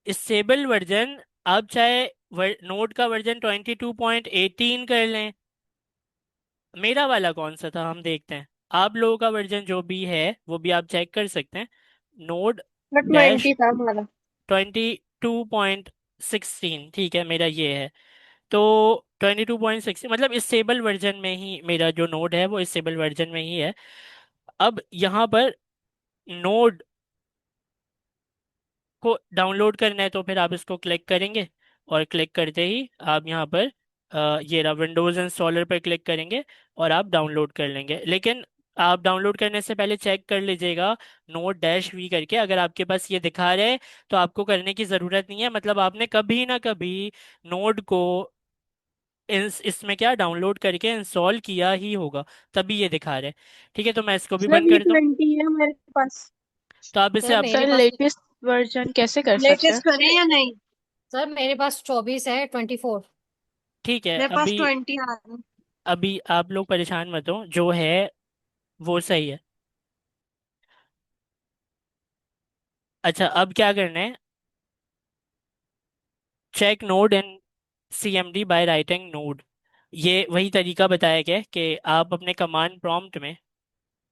स्टेबल वर्जन, आप चाहे नोड का वर्जन 22.18 कर लें। मेरा वाला कौन सा था हम देखते हैं। आप लोगों का वर्जन जो भी है वो भी आप चेक कर सकते हैं। नोड बट डैश 20 था हमारा। 22.16, ठीक है, मेरा ये है। तो 22.16 मतलब स्टेबल वर्जन में ही मेरा जो नोड है वो स्टेबल वर्जन में ही है। अब यहाँ पर नोड को डाउनलोड करना है तो फिर आप इसको क्लिक करेंगे, और क्लिक करते ही आप यहाँ पर ये रहा विंडोज़ इंस्टॉलर पर क्लिक करेंगे और आप डाउनलोड कर लेंगे। लेकिन आप डाउनलोड करने से पहले चेक कर लीजिएगा नोड-v करके। अगर आपके पास ये दिखा रहे हैं तो आपको करने की ज़रूरत नहीं है, मतलब आपने कभी ना कभी नोड को इसमें क्या डाउनलोड करके इंस्टॉल किया ही होगा, तभी ये दिखा रहे हैं। ठीक है, तो मैं इसको भी सर बंद ये करता हूँ। 20 है मेरे पास। तो आप इसे सर अब, मेरे सर पास लेटेस्ट वर्जन कैसे कर सकते हैं? लेटेस्ट करें या नहीं? सर मेरे पास 24 है, 24। ठीक है, मेरे पास अभी 20 आ रहा है। अभी आप लोग परेशान मत हो, जो है वो सही है। अच्छा, अब क्या करना है? Check node in CMD by writing node. ये वही तरीका बताया गया है कि आप अपने कमांड प्रॉम्प्ट में,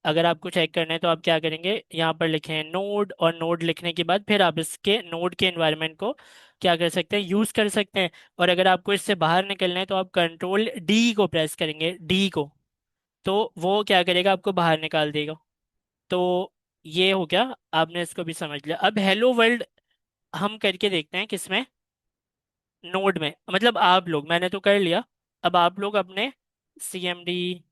अगर आपको चेक करना है तो आप क्या करेंगे? यहाँ पर लिखें नोड, और नोड लिखने के बाद फिर आप इसके नोड के एनवायरनमेंट को क्या कर सकते हैं? यूज़ कर सकते हैं। और अगर आपको इससे बाहर निकलना है तो आप Ctrl+D को प्रेस करेंगे, डी को, तो वो क्या करेगा? आपको बाहर निकाल देगा। तो ये हो गया, आपने इसको भी समझ लिया। अब हेलो वर्ल्ड हम करके देखते हैं किसमें? नोड में। मतलब आप लोग, मैंने तो कर लिया, अब आप लोग अपने CMD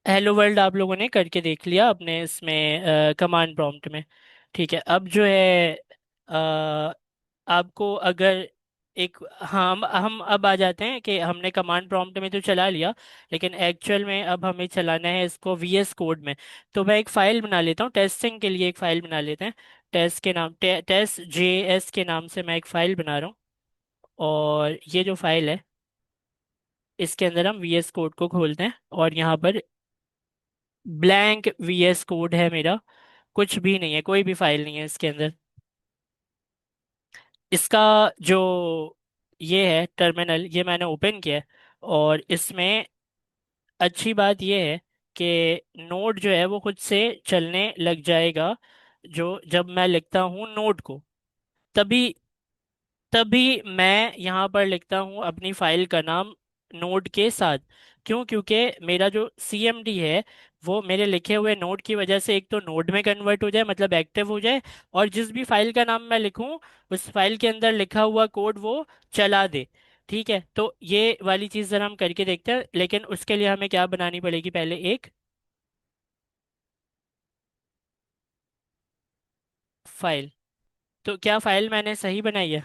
हेलो वर्ल्ड आप लोगों ने करके देख लिया अपने इसमें कमांड प्रॉम्प्ट में। ठीक है, अब जो है आपको अगर एक, हाँ हम अब आ जाते हैं कि हमने कमांड प्रॉम्प्ट में तो चला लिया, लेकिन एक्चुअल में अब हमें चलाना है इसको वीएस कोड में। तो मैं एक फाइल बना लेता हूँ, टेस्टिंग के लिए एक फाइल बना लेते हैं। टेस्ट के नाम टेस्ट जेएस के नाम से मैं एक फाइल बना रहा हूँ। और ये जो फाइल है, इसके अंदर हम वीएस कोड को खोलते हैं, और यहाँ पर ब्लैंक वीएस कोड है मेरा। कुछ भी नहीं है, कोई भी फाइल नहीं है इसके अंदर। इसका जो ये है टर्मिनल, ये मैंने ओपन किया है। और इसमें अच्छी बात ये है कि नोड जो है वो खुद से चलने लग जाएगा। जो जब मैं लिखता हूँ नोड को, तभी तभी मैं यहाँ पर लिखता हूँ अपनी फाइल का नाम नोड के साथ। क्यों? क्योंकि मेरा जो सीएमडी है वो मेरे लिखे हुए नोड की वजह से एक तो नोड में कन्वर्ट हो जाए, मतलब एक्टिव हो जाए, और जिस भी फाइल का नाम मैं लिखूं उस फाइल के अंदर लिखा हुआ कोड वो चला दे। ठीक है, तो ये वाली चीज़ जरा हम करके देखते हैं, लेकिन उसके लिए हमें क्या बनानी पड़ेगी, पहले एक फाइल। तो क्या फाइल मैंने सही बनाई है?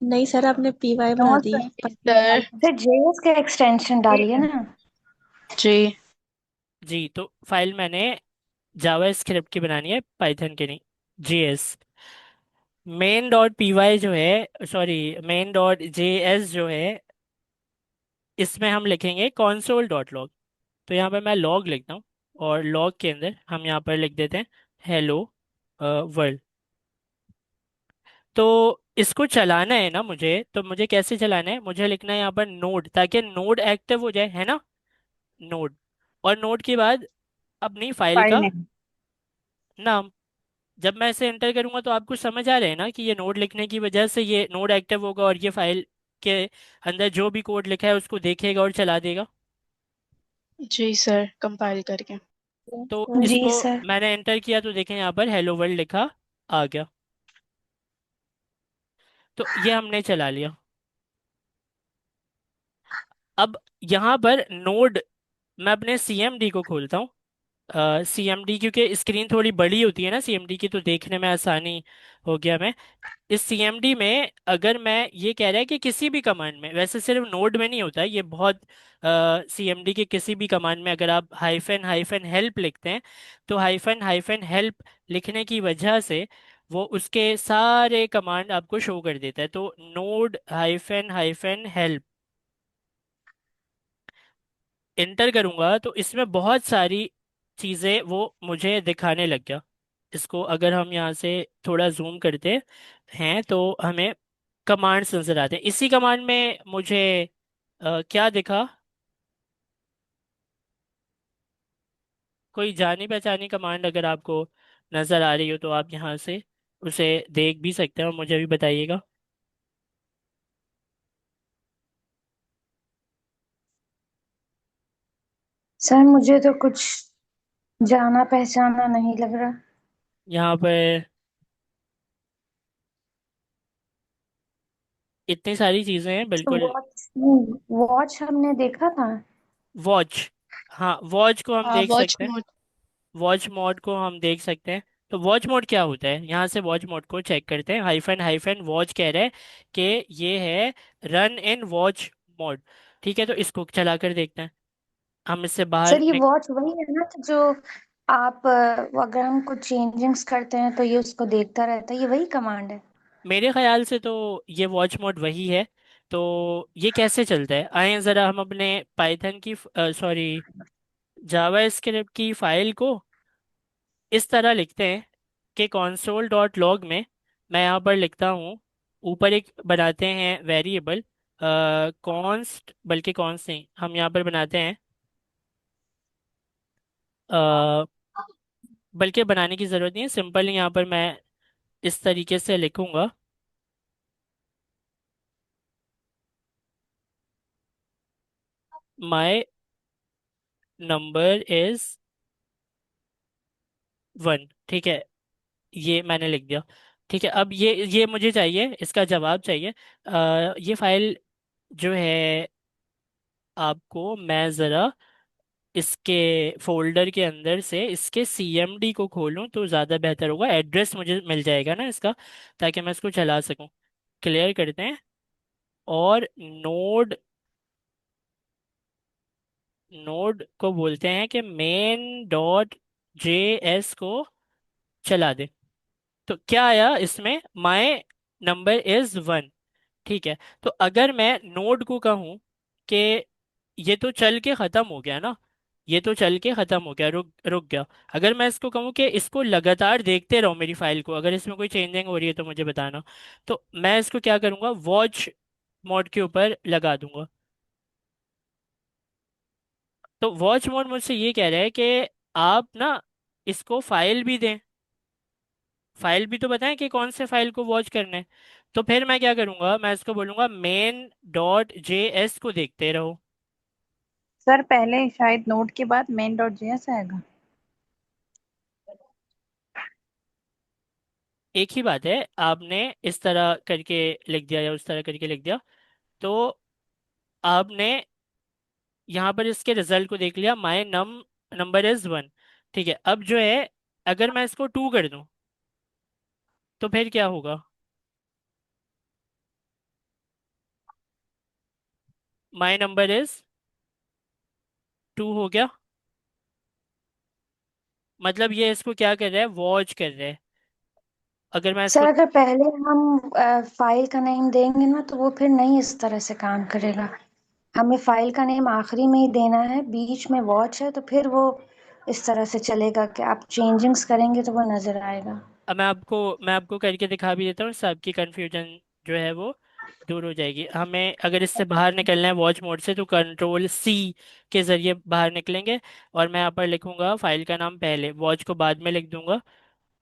नहीं सर, आपने पीवाई बना नोट दी। सर फिर जेएस का एक्सटेंशन डालिए ना। जी। जी, तो फाइल मैंने जावा स्क्रिप्ट की बनानी है, पाइथन की नहीं, जीएस। मेन डॉट पीवाई जो है, सॉरी, मेन डॉट जेएस जो है, इसमें हम लिखेंगे console डॉट लॉग। तो यहाँ पर मैं लॉग लिखता हूँ, और लॉग के अंदर हम यहाँ पर लिख देते हैं हेलो वर्ल्ड। तो इसको चलाना है ना मुझे, तो मुझे कैसे चलाना है, मुझे लिखना है यहाँ पर नोड, ताकि नोड एक्टिव हो जाए, है ना। नोड, और नोड के बाद अपनी फाइल फाइल का नेम। नाम। जब मैं इसे एंटर करूंगा तो आपको समझ आ रहा है ना कि ये नोड लिखने की वजह से ये नोड एक्टिव होगा, और ये फाइल के अंदर जो भी कोड लिखा है उसको देखेगा और चला देगा। जी सर, कंपाइल करके। तो जी इसको सर। मैंने एंटर किया तो देखें यहाँ पर हेलो वर्ल्ड लिखा आ गया। तो ये हमने चला लिया। अब यहाँ पर नोड, मैं अपने सीएमडी को खोलता हूँ। सीएमडी, क्योंकि स्क्रीन थोड़ी बड़ी होती है ना सीएमडी की, तो देखने में आसानी हो गया। मैं इस सीएमडी में, अगर मैं ये कह रहा है कि किसी भी कमांड में, वैसे सिर्फ नोड में नहीं होता है ये, बहुत सीएमडी के किसी भी कमांड में अगर आप हाइफन हाइफन हेल्प लिखते हैं, तो हाइफन हाइफन हेल्प लिखने की वजह से वो उसके सारे कमांड आपको शो कर देता है। तो node hyphen hyphen help inter करूंगा तो इसमें बहुत सारी चीज़ें वो मुझे दिखाने लग गया। इसको अगर हम यहाँ से थोड़ा जूम करते हैं तो हमें कमांड्स नजर आते हैं। इसी कमांड में मुझे क्या दिखा, कोई जानी पहचानी कमांड अगर आपको नजर आ रही हो तो आप यहाँ से उसे देख भी सकते हैं और मुझे भी बताइएगा। सर मुझे तो कुछ जाना पहचाना नहीं लग रहा। यहाँ पर इतनी सारी चीज़ें हैं, तो बिल्कुल। वॉच, वॉच हमने देखा था। वॉच, हाँ वॉच को हम हाँ, देख वॉच सकते हैं। मोड। वॉच मोड को हम देख सकते हैं। तो वॉच मोड क्या होता है, यहाँ से वॉच मोड को चेक करते हैं। हाइफन हाइफन वॉच कह रहे हैं कि ये है रन इन वॉच मोड। ठीक है, तो इसको चला कर देखते हैं। हम इससे बाहर सर ये वॉच वही है ना जो आप अगर हम कुछ चेंजिंग्स करते हैं तो ये उसको देखता रहता है, ये वही कमांड है। मेरे ख्याल से तो ये वॉच मोड वही है। तो ये कैसे चलता है, आए ज़रा हम अपने पाइथन की, सॉरी, जावा स्क्रिप्ट की फाइल को इस तरह लिखते हैं कि console डॉट लॉग में मैं यहाँ पर लिखता हूँ, ऊपर एक बनाते हैं वेरिएबल कॉन्स्ट, बल्कि कॉन्स्ट नहीं, हम यहाँ पर बनाते हैं अ, बल्कि बनाने की ज़रूरत नहीं है, सिंपल यहाँ पर मैं इस तरीके से लिखूंगा, माई नंबर इज 1। ठीक है, ये मैंने लिख दिया। ठीक है, अब ये मुझे चाहिए, इसका जवाब चाहिए। ये फाइल जो है, आपको मैं ज़रा इसके फोल्डर के अंदर से इसके CMD को खोलूं तो ज़्यादा बेहतर होगा, एड्रेस मुझे मिल जाएगा ना इसका, ताकि मैं इसको चला सकूं। क्लियर करते हैं। और नोड, नोड को बोलते हैं कि main.js को चला दे। तो क्या आया इसमें, माई नंबर इज 1। ठीक है। तो अगर मैं नोड को कहूँ कि ये तो चल के खत्म हो गया ना, ये तो चल के खत्म हो गया, रुक रुक गया। अगर मैं इसको कहूँ कि इसको लगातार देखते रहो मेरी फाइल को, अगर इसमें कोई चेंजिंग हो रही है तो मुझे बताना, तो मैं इसको क्या करूँगा, वॉच मोड के ऊपर लगा दूंगा। तो वॉच मोड मुझसे ये कह रहा है कि आप ना इसको फाइल भी दें, फाइल भी तो बताएं कि कौन से फाइल को वॉच करना है। तो फिर मैं क्या करूंगा, मैं इसको बोलूंगा main.js को देखते रहो। सर पहले शायद नोट के बाद मेन डॉट जेएस आएगा। एक ही बात है, आपने इस तरह करके लिख दिया या उस तरह करके लिख दिया, तो आपने यहाँ पर इसके रिजल्ट को देख लिया, माई नंबर इज 1। ठीक है, अब जो है अगर मैं इसको 2 कर दूं तो फिर क्या होगा, माई नंबर इज 2 हो गया। मतलब ये इसको क्या कर रहा है, वॉच कर रहा है। अगर मैं सर इसको, अगर पहले हम फाइल का नेम देंगे ना तो वो फिर नहीं इस तरह से काम करेगा। हमें फाइल का नेम आखिरी में ही देना है, बीच में वॉच है तो फिर वो इस तरह से चलेगा कि आप चेंजिंग्स करेंगे तो वो नजर आएगा। अब मैं आपको करके दिखा भी देता हूँ, सबकी कंफ्यूजन जो है वो दूर हो जाएगी। हमें अगर इससे बाहर निकलना है वॉच मोड से, तो Ctrl+C के जरिए बाहर निकलेंगे। और मैं यहाँ पर लिखूंगा फाइल का नाम पहले, वॉच को बाद में लिख दूंगा।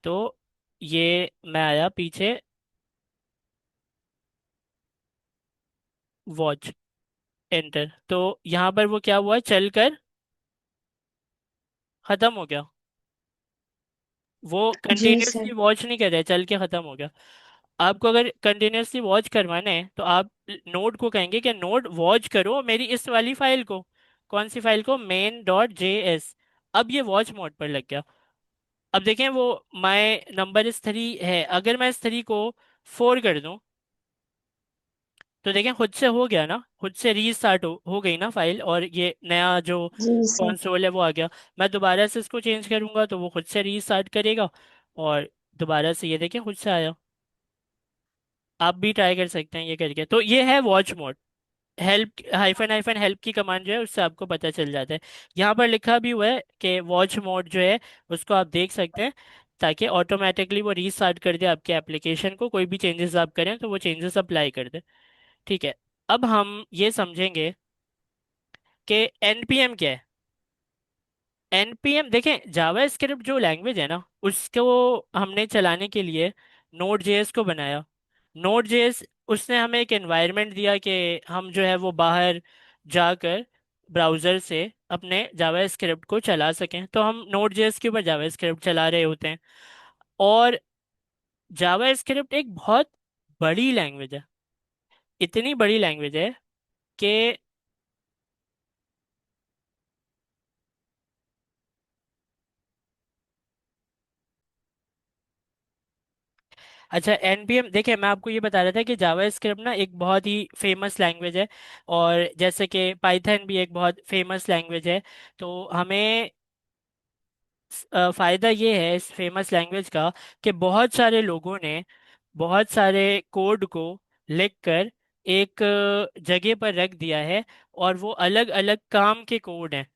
तो ये मैं आया पीछे, वॉच, एंटर। तो यहाँ पर वो क्या हुआ, चल कर खत्म हो गया। वो जी सर। कंटिन्यूसली वॉच नहीं कर रहा है, चल के खत्म हो गया। आपको अगर कंटिन्यूसली वॉच करवाना है तो आप नोड को कहेंगे कि नोड वॉच करो मेरी इस वाली फाइल को। कौन सी फाइल को, main.js। अब ये वॉच मोड पर लग गया। अब देखें वो माई नंबर इस 3 है, अगर मैं इस 3 को 4 कर दूं तो देखें खुद से हो गया ना, खुद से रीस्टार्ट हो गई ना फाइल, और ये नया जो जी सर। कंसोल है वो आ गया। मैं दोबारा से इसको चेंज करूंगा तो वो खुद से रीस्टार्ट करेगा, और दोबारा से ये देखें खुद से आया। आप भी ट्राई कर सकते हैं ये करके। तो ये है watch mode. Help hyphen hyphen help की कमांड जो है उससे आपको पता चल जाता है। यहाँ पर लिखा भी हुआ है कि वॉच मोड जो है उसको आप देख सकते हैं, ताकि ऑटोमेटिकली वो रीस्टार्ट कर दे आपके एप्लीकेशन को, कोई भी चेंजेस आप करें तो वो चेंजेस अप्लाई कर दे। ठीक है। अब हम ये समझेंगे कि एनपीएम क्या है। एनपीएम देखें, जावा स्क्रिप्ट जो लैंग्वेज है ना, उसको हमने चलाने के लिए नोड जेएस को बनाया। नोड जेएस उसने हमें एक एनवायरनमेंट दिया कि हम जो है वो बाहर जाकर ब्राउज़र से अपने जावा स्क्रिप्ट को चला सकें, तो हम नोड जेएस के ऊपर जावा स्क्रिप्ट चला रहे होते हैं। और जावा स्क्रिप्ट एक बहुत बड़ी लैंग्वेज है, इतनी बड़ी लैंग्वेज है कि, अच्छा एनपीएम देखिए, मैं आपको ये बता रहा था कि जावा स्क्रिप्ट ना एक बहुत ही फेमस लैंग्वेज है, और जैसे कि पाइथन भी एक बहुत फेमस लैंग्वेज है। तो हमें फ़ायदा ये है इस फेमस लैंग्वेज का कि बहुत सारे लोगों ने बहुत सारे कोड को लिखकर एक जगह पर रख दिया है, और वो अलग अलग काम के कोड हैं।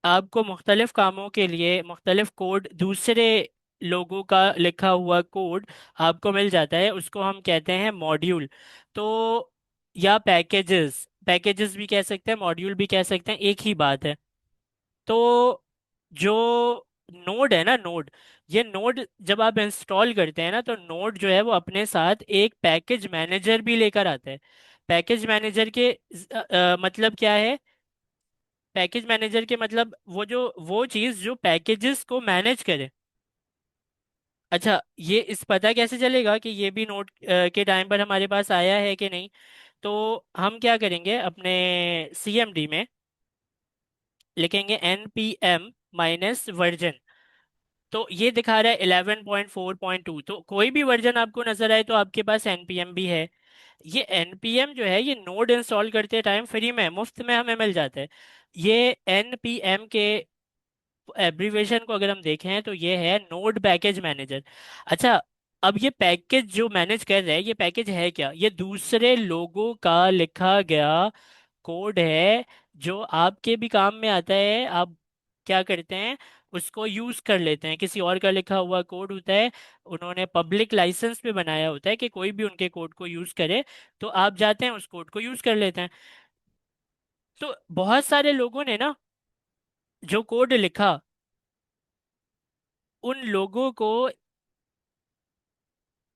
आपको मुख्तलिफ कामों के लिए मुख्तलिफ कोड, दूसरे लोगों का लिखा हुआ कोड आपको मिल जाता है, उसको हम कहते हैं मॉड्यूल। तो या पैकेजेस, पैकेजेस भी कह सकते हैं, मॉड्यूल भी कह सकते हैं, एक ही बात है। तो जो नोड है ना, नोड, ये नोड जब आप इंस्टॉल करते हैं ना, तो नोड जो है वो अपने साथ एक पैकेज मैनेजर भी लेकर आता है। पैकेज मैनेजर के मतलब क्या है, पैकेज मैनेजर के मतलब वो चीज़ जो पैकेजेस को मैनेज करे। अच्छा, ये इस पता कैसे चलेगा कि ये भी नोट के टाइम पर हमारे पास आया है कि नहीं। तो हम क्या करेंगे अपने CMD में, लिखेंगे npm माइनस वर्जन, तो ये दिखा रहा है 11.4.2। तो कोई भी वर्जन आपको नजर आए तो आपके पास npm भी है। ये npm जो है ये नोड इंस्टॉल करते टाइम फ्री में मुफ्त में हमें मिल जाता है। ये npm के एब्रीवेशन को अगर हम देखें तो ये है नोड पैकेज मैनेजर। अच्छा, अब ये पैकेज जो मैनेज कर रहे हैं, ये पैकेज है क्या? ये दूसरे लोगों का लिखा गया कोड है जो आपके भी काम में आता है। आप क्या करते हैं, उसको यूज कर लेते हैं। किसी और का लिखा हुआ कोड होता है, उन्होंने पब्लिक लाइसेंस पे बनाया होता है कि कोई भी उनके कोड को यूज करे, तो आप जाते हैं उस कोड को यूज कर लेते हैं। तो बहुत सारे लोगों ने ना जो कोड लिखा, उन लोगों को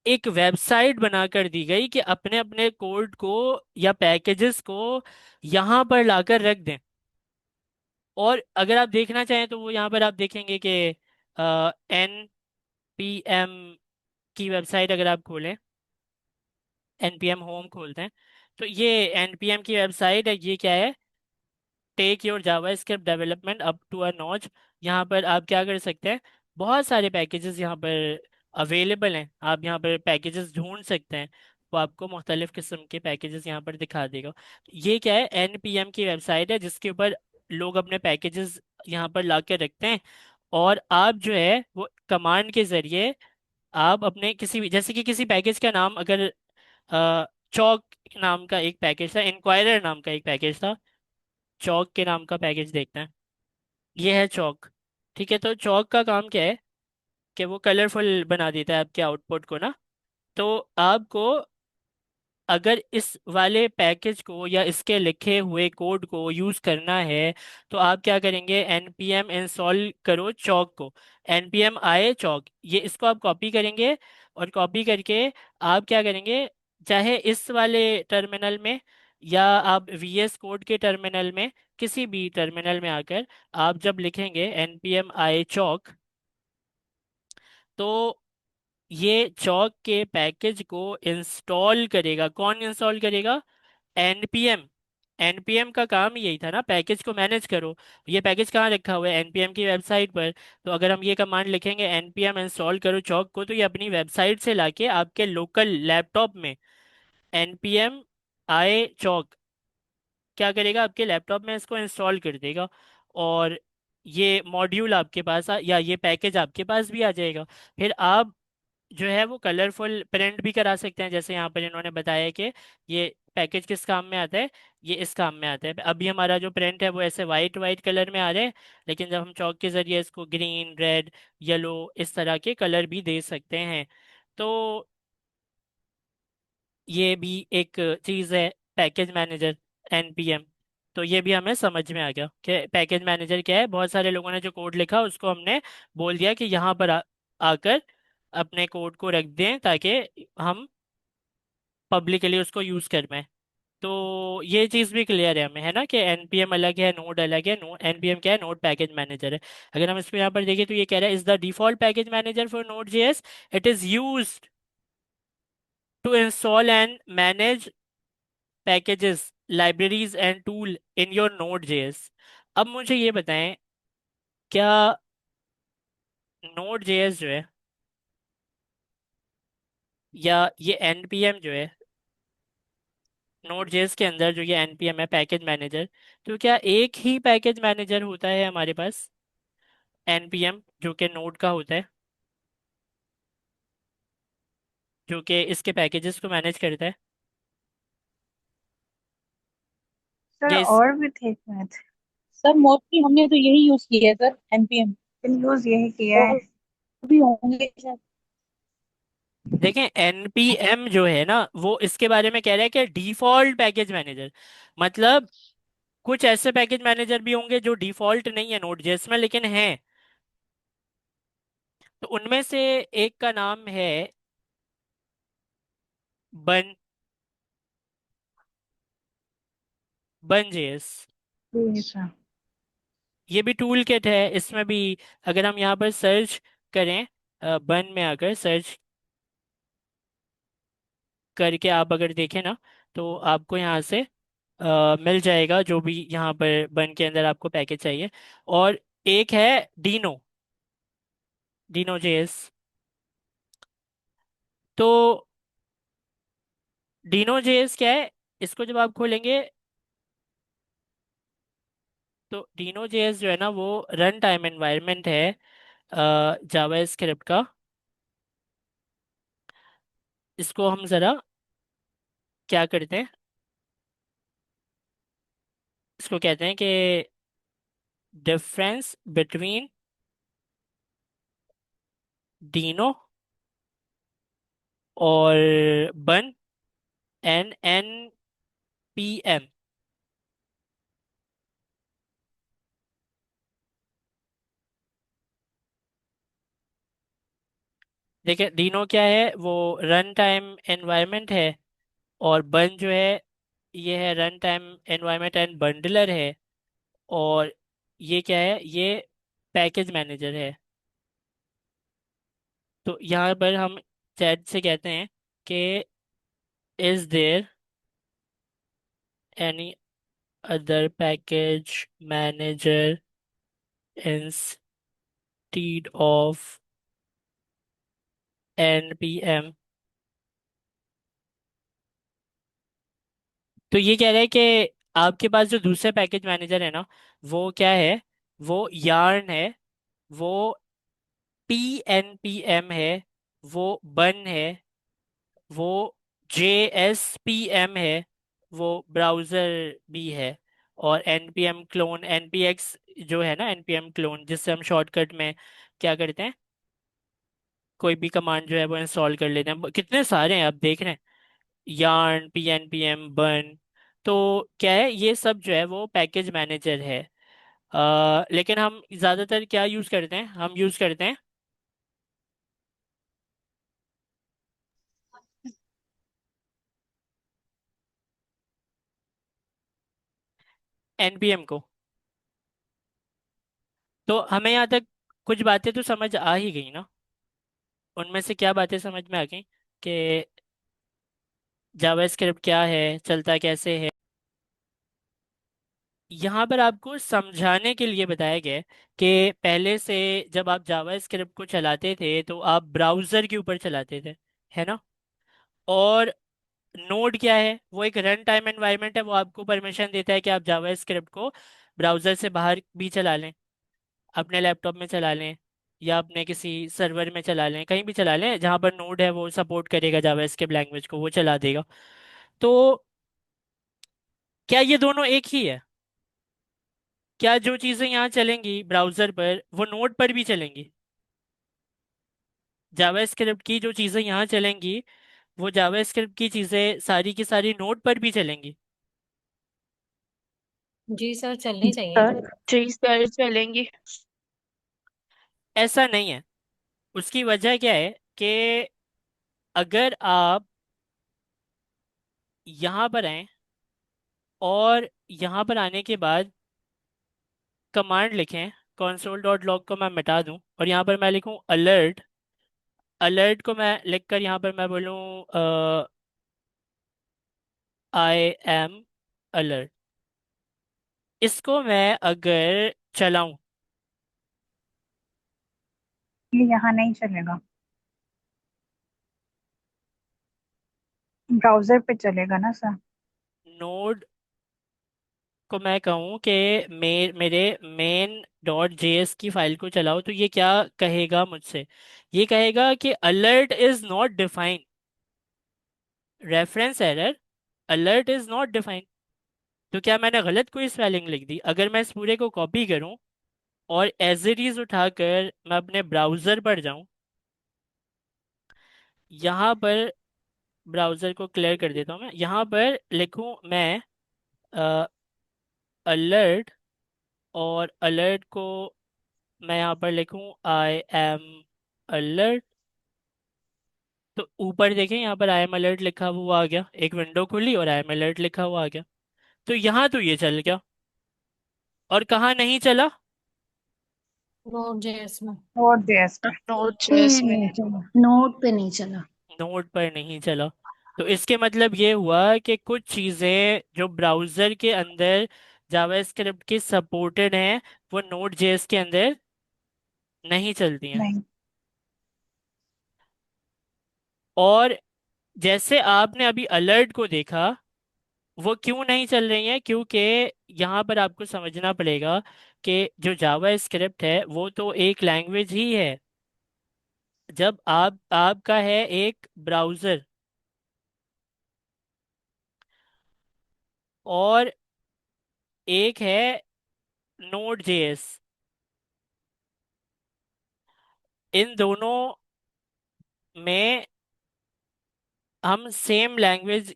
एक वेबसाइट बनाकर दी गई कि अपने अपने कोड को या पैकेजेस को यहाँ पर लाकर रख दें। और अगर आप देखना चाहें तो वो यहाँ पर आप देखेंगे कि एन पी एम की वेबसाइट अगर आप खोलें, npm होम खोलते हैं, तो ये npm की वेबसाइट है। ये क्या है, take your JavaScript development up to a notch. यहाँ पर आप क्या कर सकते हैं, बहुत सारे पैकेजेस यहाँ पर अवेलेबल हैं। आप यहाँ पर पैकेजेस ढूंढ सकते हैं, वो आपको मुख्तलिफ किस्म के पैकेजेस यहाँ पर दिखा देगा। ये क्या है, npm की वेबसाइट है जिसके ऊपर लोग अपने पैकेजेस यहाँ पर ला के रखते हैं। और आप जो है वो कमांड के जरिए आप अपने किसी भी, जैसे कि किसी पैकेज का नाम अगर चौक नाम का एक पैकेज था, इंक्वायरर नाम का एक पैकेज था, चौक के नाम का पैकेज देखते हैं। ये है चौक। ठीक है, तो चौक का काम क्या है कि वो कलरफुल बना देता है आपके आउटपुट को ना। तो आपको अगर इस वाले पैकेज को या इसके लिखे हुए कोड को यूज करना है, तो आप क्या करेंगे, npm इंस्टॉल करो चौक को, npm आए चौक, ये इसको आप कॉपी करेंगे। और कॉपी करके आप क्या करेंगे, चाहे इस वाले टर्मिनल में या आप वीएस कोड के टर्मिनल में, किसी भी टर्मिनल में आकर आप जब लिखेंगे npm आए चौक, तो ये चौक के पैकेज को इंस्टॉल करेगा। कौन इंस्टॉल करेगा? npm। npm का काम यही था ना, पैकेज को मैनेज करो। ये पैकेज कहाँ रखा हुआ है? npm की वेबसाइट पर। तो अगर हम ये कमांड लिखेंगे npm इंस्टॉल करो चौक को, तो ये अपनी वेबसाइट से लाके आपके लोकल लैपटॉप में npm आए चौक क्या करेगा, आपके लैपटॉप में इसको इंस्टॉल कर देगा। और ये मॉड्यूल आपके पास या ये पैकेज आपके पास भी आ जाएगा। फिर आप जो है वो कलरफुल प्रिंट भी करा सकते हैं, जैसे यहाँ पर इन्होंने बताया कि ये पैकेज किस काम में आता है, ये इस काम में आता है। अभी हमारा जो प्रिंट है वो ऐसे वाइट वाइट कलर में आ रहा है, लेकिन जब हम चौक के जरिए इसको ग्रीन, रेड, येलो इस तरह के कलर भी दे सकते हैं। तो ये भी एक चीज़ है, पैकेज मैनेजर npm। तो ये भी हमें समझ में आ गया कि पैकेज मैनेजर क्या है। बहुत सारे लोगों ने जो कोड लिखा उसको हमने बोल दिया कि यहाँ पर आकर अपने कोड को रख दें ताकि हम पब्लिकली उसको यूज़ कर पाएं। तो ये चीज़ भी क्लियर है हमें, है ना, कि npm अलग है, नोड अलग है। npm क्या है, नोड पैकेज मैनेजर है। अगर हम इसमें यहाँ पर देखें तो ये कह रहा है is the default package manager for node JS, it is used to install and manage packages, libraries and tool in your node JS. अब मुझे ये बताएं, क्या नोड जेएस जो है या ये npm जो है, नोड जेएस के अंदर जो ये npm है पैकेज मैनेजर, तो क्या एक ही पैकेज मैनेजर होता है हमारे पास npm जो कि नोड का होता है, जो कि इसके पैकेजेस को मैनेज करता है? सर जैस और भी थे शायद। सर मोस्टली हमने तो यही यूज किया है सर, एनपीएम यूज यही किया है। और भी होंगे शायद। देखें, npm जो है ना वो इसके बारे में कह रहा है कि डिफॉल्ट पैकेज मैनेजर, मतलब कुछ ऐसे पैकेज मैनेजर भी होंगे जो डिफॉल्ट नहीं है नोड जेएस में लेकिन हैं। तो उनमें से एक का नाम है बन बन जेएस। जी सर। ये भी टूल किट है, इसमें भी अगर हम यहाँ पर सर्च करें, बन में आकर सर्च करके आप अगर देखें ना, तो आपको यहाँ से मिल जाएगा जो भी यहाँ पर बन के अंदर आपको पैकेज चाहिए। और एक है डीनो, डीनो जेएस। तो डीनो जेएस क्या है, इसको जब आप खोलेंगे तो डीनो जेएस जो है ना वो रन टाइम एनवायरनमेंट है जावा स्क्रिप्ट का। इसको हम ज़रा क्या करते हैं, इसको कहते हैं कि डिफरेंस बिटवीन डीनो और बन एन एन पी एम। देखिए डीनो क्या है, वो रन टाइम एनवायरनमेंट है। और बन जो है ये है run time environment and bundler है। और ये क्या है, ये पैकेज मैनेजर है। तो यहाँ पर हम चैट से कहते हैं कि is there any other package manager instead of npm। तो ये कह रहा है कि आपके पास जो दूसरे पैकेज मैनेजर है ना, वो क्या है, वो यार्न है, वो pnpm है, वो बन है, वो JSPM है, वो ब्राउज़र भी है। और npm क्लोन npx जो है ना, npm क्लोन जिससे हम शॉर्टकट में क्या करते हैं, कोई भी कमांड जो है वो इंस्टॉल कर लेते हैं। कितने सारे हैं आप देख रहे हैं, yarn pnpm बन। तो क्या है, ये सब जो है वो पैकेज मैनेजर है। लेकिन हम ज़्यादातर क्या यूज़ करते हैं, हम यूज़ करते हैं npm को। तो हमें यहाँ तक कुछ बातें तो समझ आ ही गई ना। उनमें से क्या बातें समझ में आ गई कि जावास्क्रिप्ट क्या है, चलता कैसे है। यहाँ पर आपको समझाने के लिए बताया गया है कि पहले से जब आप जावास्क्रिप्ट को चलाते थे तो आप ब्राउज़र के ऊपर चलाते थे, है ना। और नोड क्या है, वो एक रन टाइम एनवायरनमेंट है, वो आपको परमिशन देता है कि आप जावास्क्रिप्ट को ब्राउज़र से बाहर भी चला लें, अपने लैपटॉप में चला लें, या अपने किसी सर्वर में चला लें, कहीं भी चला लें जहाँ पर नोड है वो सपोर्ट करेगा जावास्क्रिप्ट लैंग्वेज को, वो चला देगा। तो क्या ये दोनों एक ही है? क्या जो चीज़ें यहाँ चलेंगी ब्राउज़र पर वो नोड पर भी चलेंगी? जावास्क्रिप्ट की जो चीज़ें यहाँ चलेंगी वो जावास्क्रिप्ट की चीज़ें सारी की सारी नोड पर भी चलेंगी? जी सर, चलनी चाहिए। सर जी सर चलेंगी। ऐसा नहीं है। उसकी वजह क्या है कि अगर आप यहाँ पर आए और यहाँ पर आने के बाद कमांड लिखें, console डॉट लॉग को मैं मिटा दूं और यहाँ पर मैं लिखूं अलर्ट, अलर्ट को मैं लिखकर यहाँ पर मैं बोलूँ आई एम अलर्ट, इसको मैं अगर चलाऊं, ये यहाँ नहीं चलेगा, ब्राउजर पे चलेगा ना सर। नोड को मैं कहूँ कि मेरे मेन डॉट जेएस की फाइल को चलाओ, तो ये क्या कहेगा मुझसे, ये कहेगा कि alert is not defined, reference error, alert is not defined. तो क्या मैंने गलत कोई स्पेलिंग लिख दी? अगर मैं इस पूरे को कॉपी करूं और एज इट इज उठाकर मैं अपने ब्राउज़र पर जाऊं, यहाँ पर ब्राउज़र को क्लियर कर देता हूँ, मैं यहाँ पर लिखूं मैं अलर्ट, और अलर्ट को मैं यहाँ पर लिखूं आई एम अलर्ट। तो ऊपर देखें, यहाँ पर आई एम अलर्ट लिखा हुआ आ गया, एक विंडो खुली और आई एम अलर्ट लिखा हुआ आ गया। तो यहाँ तो ये चल गया, और कहाँ नहीं चला? नोट जेएस में। नोड जेएस पे। नोट पे नहीं चला, नोट पे नहीं चला। नोड पर नहीं चला। तो इसके मतलब ये हुआ कि कुछ चीज़ें जो ब्राउज़र के अंदर जावास्क्रिप्ट की सपोर्टेड हैं वो नोड जेएस के अंदर नहीं चलती हैं। नहीं। और जैसे आपने अभी अलर्ट को देखा, वो क्यों नहीं चल रही हैं? क्योंकि यहाँ पर आपको समझना पड़ेगा कि जो जावा स्क्रिप्ट है वो तो एक लैंग्वेज ही है। जब आपका है एक ब्राउज़र और एक है नोड जेएस, इन दोनों में हम सेम लैंग्वेज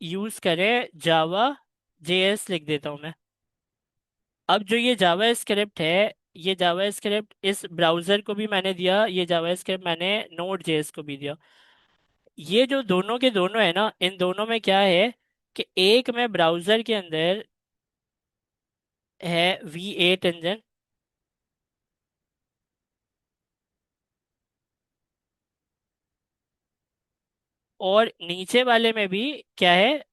यूज़ करें, जावा जेएस लिख देता हूँ मैं। अब जो ये जावा स्क्रिप्ट है, ये जावा स्क्रिप्ट इस ब्राउज़र को भी मैंने दिया, ये जावा स्क्रिप्ट मैंने नोड जेएस को भी दिया। ये जो दोनों के दोनों है ना, इन दोनों में क्या है कि एक में ब्राउज़र के अंदर है V8 इंजन, और नीचे वाले में भी क्या है,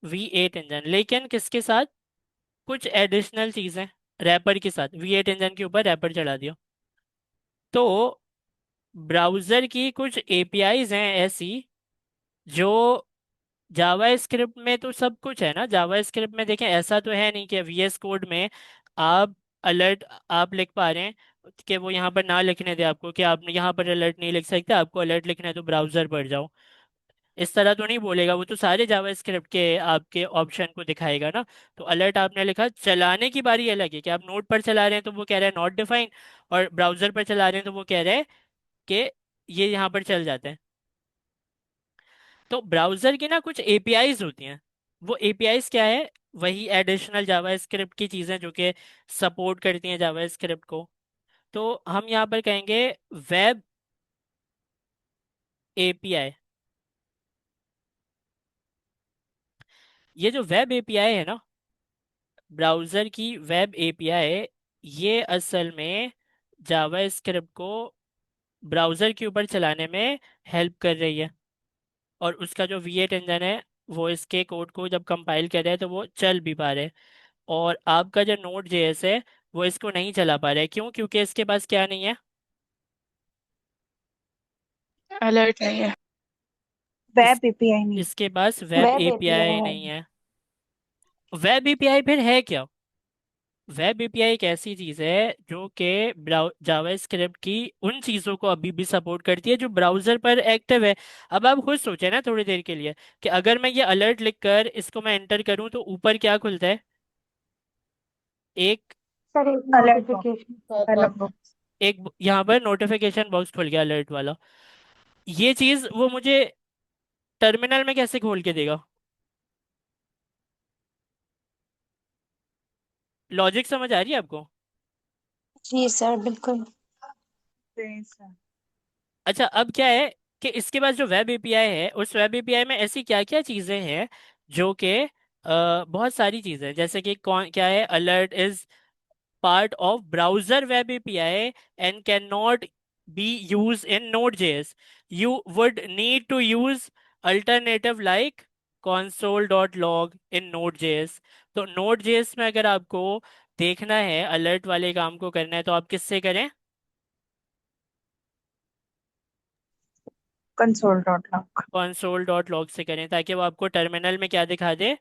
V8 इंजन, लेकिन किसके साथ? कुछ एडिशनल चीज़ें रैपर के साथ। V8 इंजन के ऊपर रैपर चढ़ा दिया। तो ब्राउज़र की कुछ एपीआईज हैं ऐसी जो जावा स्क्रिप्ट में तो सब कुछ है ना। जावा स्क्रिप्ट में देखें, ऐसा तो है नहीं कि VS कोड में आप अलर्ट आप लिख पा रहे हैं कि वो यहाँ पर ना लिखने दे आपको कि आप यहाँ पर अलर्ट नहीं लिख सकते, आपको अलर्ट लिखना है तो ब्राउज़र पर जाओ। इस तरह तो नहीं बोलेगा, वो तो सारे जावा स्क्रिप्ट के आपके ऑप्शन को दिखाएगा ना। तो अलर्ट आपने लिखा, चलाने की बारी अलग है कि आप नोट पर चला रहे हैं तो वो कह रहा है नॉट डिफाइंड, और ब्राउज़र पर चला रहे हैं तो वो कह रहा है कि ये यहाँ पर चल जाता है। तो ब्राउज़र की ना कुछ एपीआईज होती हैं। वो एपीआईज क्या है? वही एडिशनल जावास्क्रिप्ट की चीज़ें जो कि सपोर्ट करती हैं जावास्क्रिप्ट को। तो हम यहाँ पर कहेंगे वेब एपीआई। ये जो वेब एपीआई है ना, ब्राउज़र की वेब एपीआई, ये असल में जावास्क्रिप्ट को ब्राउज़र के ऊपर चलाने में हेल्प कर रही है। और उसका जो V8 इंजन है वो इसके कोड को जब कंपाइल कर रहा है तो वो चल भी पा रहे हैं। और आपका जो नोड जेएस है वो इसको नहीं चला पा रहा है। क्यों? क्योंकि इसके पास क्या नहीं है? अलर्ट नहीं है। इस वेब एपीआई नहीं। इसके पास वेब वेब एपीआई एपीआई नहीं है। वेब एपीआई फिर है क्या? वेब एपीआई एक ऐसी चीज है जो कि जावास्क्रिप्ट की उन चीजों को अभी भी सपोर्ट करती है जो ब्राउजर पर एक्टिव है। अब आप खुद सोचें ना थोड़ी देर के लिए कि अगर मैं ये अलर्ट लिखकर इसको मैं एंटर करूं तो ऊपर क्या खुलता है? एक सर एक alert box. Notification alert box. यहाँ पर नोटिफिकेशन बॉक्स खुल गया अलर्ट वाला। ये चीज वो मुझे टर्मिनल में कैसे खोल के देगा? लॉजिक समझ आ रही है आपको? जी सर बिल्कुल। अच्छा, अब क्या है कि इसके पास जो वेब एपीआई है, उस वेब एपीआई में ऐसी क्या क्या चीजें हैं जो कि बहुत सारी चीजें, जैसे कि कौन क्या है, alert is part of browser web API and cannot be used in Node.js. You would need to use alternative like console.log in Node.js. तो Node.js में अगर आपको देखना है, अलर्ट वाले काम को करना है, तो आप किससे करें? console.log। console.log से करें, ताकि वो आपको टर्मिनल में क्या दिखा दे?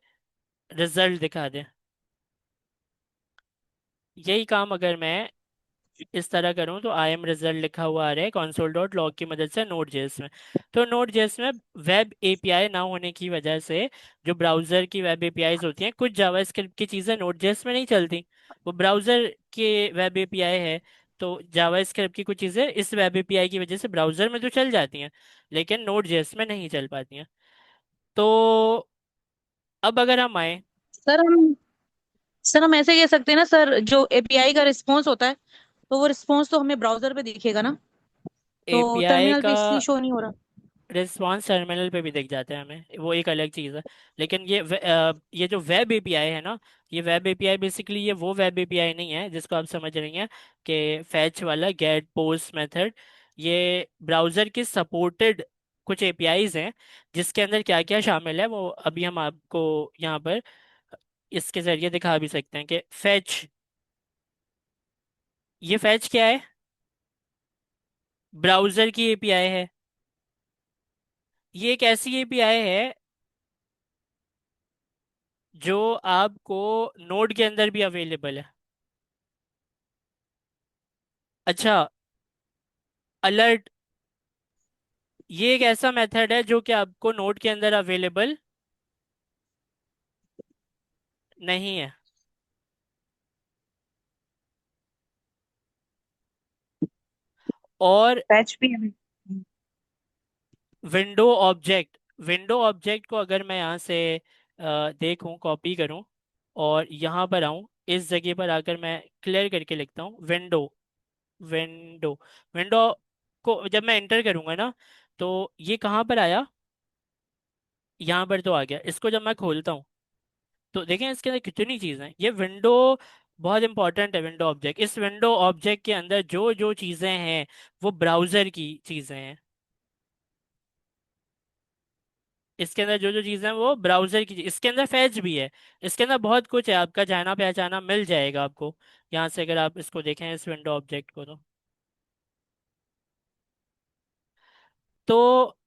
रिजल्ट दिखा दे। यही काम अगर मैं इस तरह करूं तो आई एम रिजल्ट लिखा हुआ आ रहा है console डॉट लॉग की मदद से नोड जेएस में। तो नोड जेएस में वेब एपीआई ना होने की वजह से जो ब्राउज़र की वेब एपीआईज होती हैं, कुछ जावास्क्रिप्ट की चीज़ें नोड जेएस में नहीं चलती। वो ब्राउज़र के वेब एपीआई है, तो जावास्क्रिप्ट की कुछ चीज़ें इस वेब एपीआई की वजह से ब्राउज़र में तो चल जाती हैं, लेकिन नोड जेएस में नहीं चल पाती हैं। तो अब अगर हम आए, सर हम सर हम ऐसे कह सकते हैं ना सर, जो एपीआई का रिस्पॉन्स होता है तो वो रिस्पॉन्स तो हमें ब्राउजर पे दिखेगा ना, तो एपीआई टर्मिनल पे का इसलिए शो नहीं हो रहा। रिस्पॉन्स टर्मिनल पे भी दिख जाता है हमें, वो एक अलग चीज़ है। लेकिन ये जो वेब एपीआई है ना, ये वेब एपीआई बेसिकली ये वो वेब एपीआई नहीं है जिसको आप समझ रही हैं कि फैच वाला गेट पोस्ट मेथड। ये ब्राउज़र की सपोर्टेड कुछ एपीआईज हैं जिसके अंदर क्या क्या शामिल है, वो अभी हम आपको यहाँ पर इसके जरिए दिखा भी सकते हैं कि फैच, ये फैच क्या है? ब्राउजर की एपीआई है। ये एक ऐसी एपीआई है जो आपको नोड के अंदर भी अवेलेबल है। अच्छा, अलर्ट, ये एक ऐसा मेथड है जो कि आपको नोड के अंदर अवेलेबल नहीं है। और पैच भी है। विंडो ऑब्जेक्ट, विंडो ऑब्जेक्ट को अगर मैं यहाँ से देखूं, कॉपी करूं और यहाँ पर आऊं, इस जगह पर आकर मैं क्लियर करके लिखता हूँ विंडो, विंडो, विंडो को जब मैं एंटर करूंगा ना, तो ये कहाँ पर आया? यहाँ पर तो आ गया। इसको जब मैं खोलता हूँ तो देखें इसके अंदर कितनी चीज़ें हैं। ये विंडो बहुत इंपॉर्टेंट है, विंडो ऑब्जेक्ट। इस विंडो ऑब्जेक्ट के अंदर जो जो चीज़ें हैं वो ब्राउज़र की चीज़ें हैं। इसके अंदर जो जो चीज़ें हैं वो ब्राउज़र की इसके अंदर फैच भी है। इसके अंदर बहुत कुछ है, आपका जाना पहचाना मिल जाएगा आपको यहाँ से, अगर आप इसको देखें इस विंडो ऑब्जेक्ट को। तो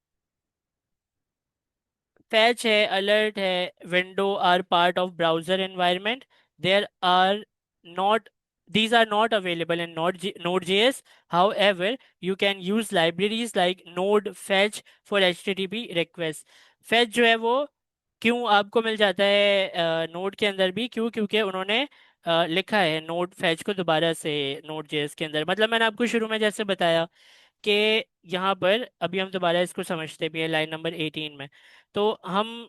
फैच है, अलर्ट है, window are part of browser environment. There are not, these are not available in Node.js. However, you can use libraries like Node Fetch for HTTP requests. Fetch जो है वो क्यों आपको मिल जाता है नोड के अंदर भी? क्यों? क्योंकि उन्होंने लिखा है नोड फैच को दोबारा से नोड जेएस के अंदर। मतलब मैंने आपको शुरू में जैसे बताया कि यहाँ पर अभी हम दोबारा इसको समझते भी हैं लाइन नंबर 18 में। तो हम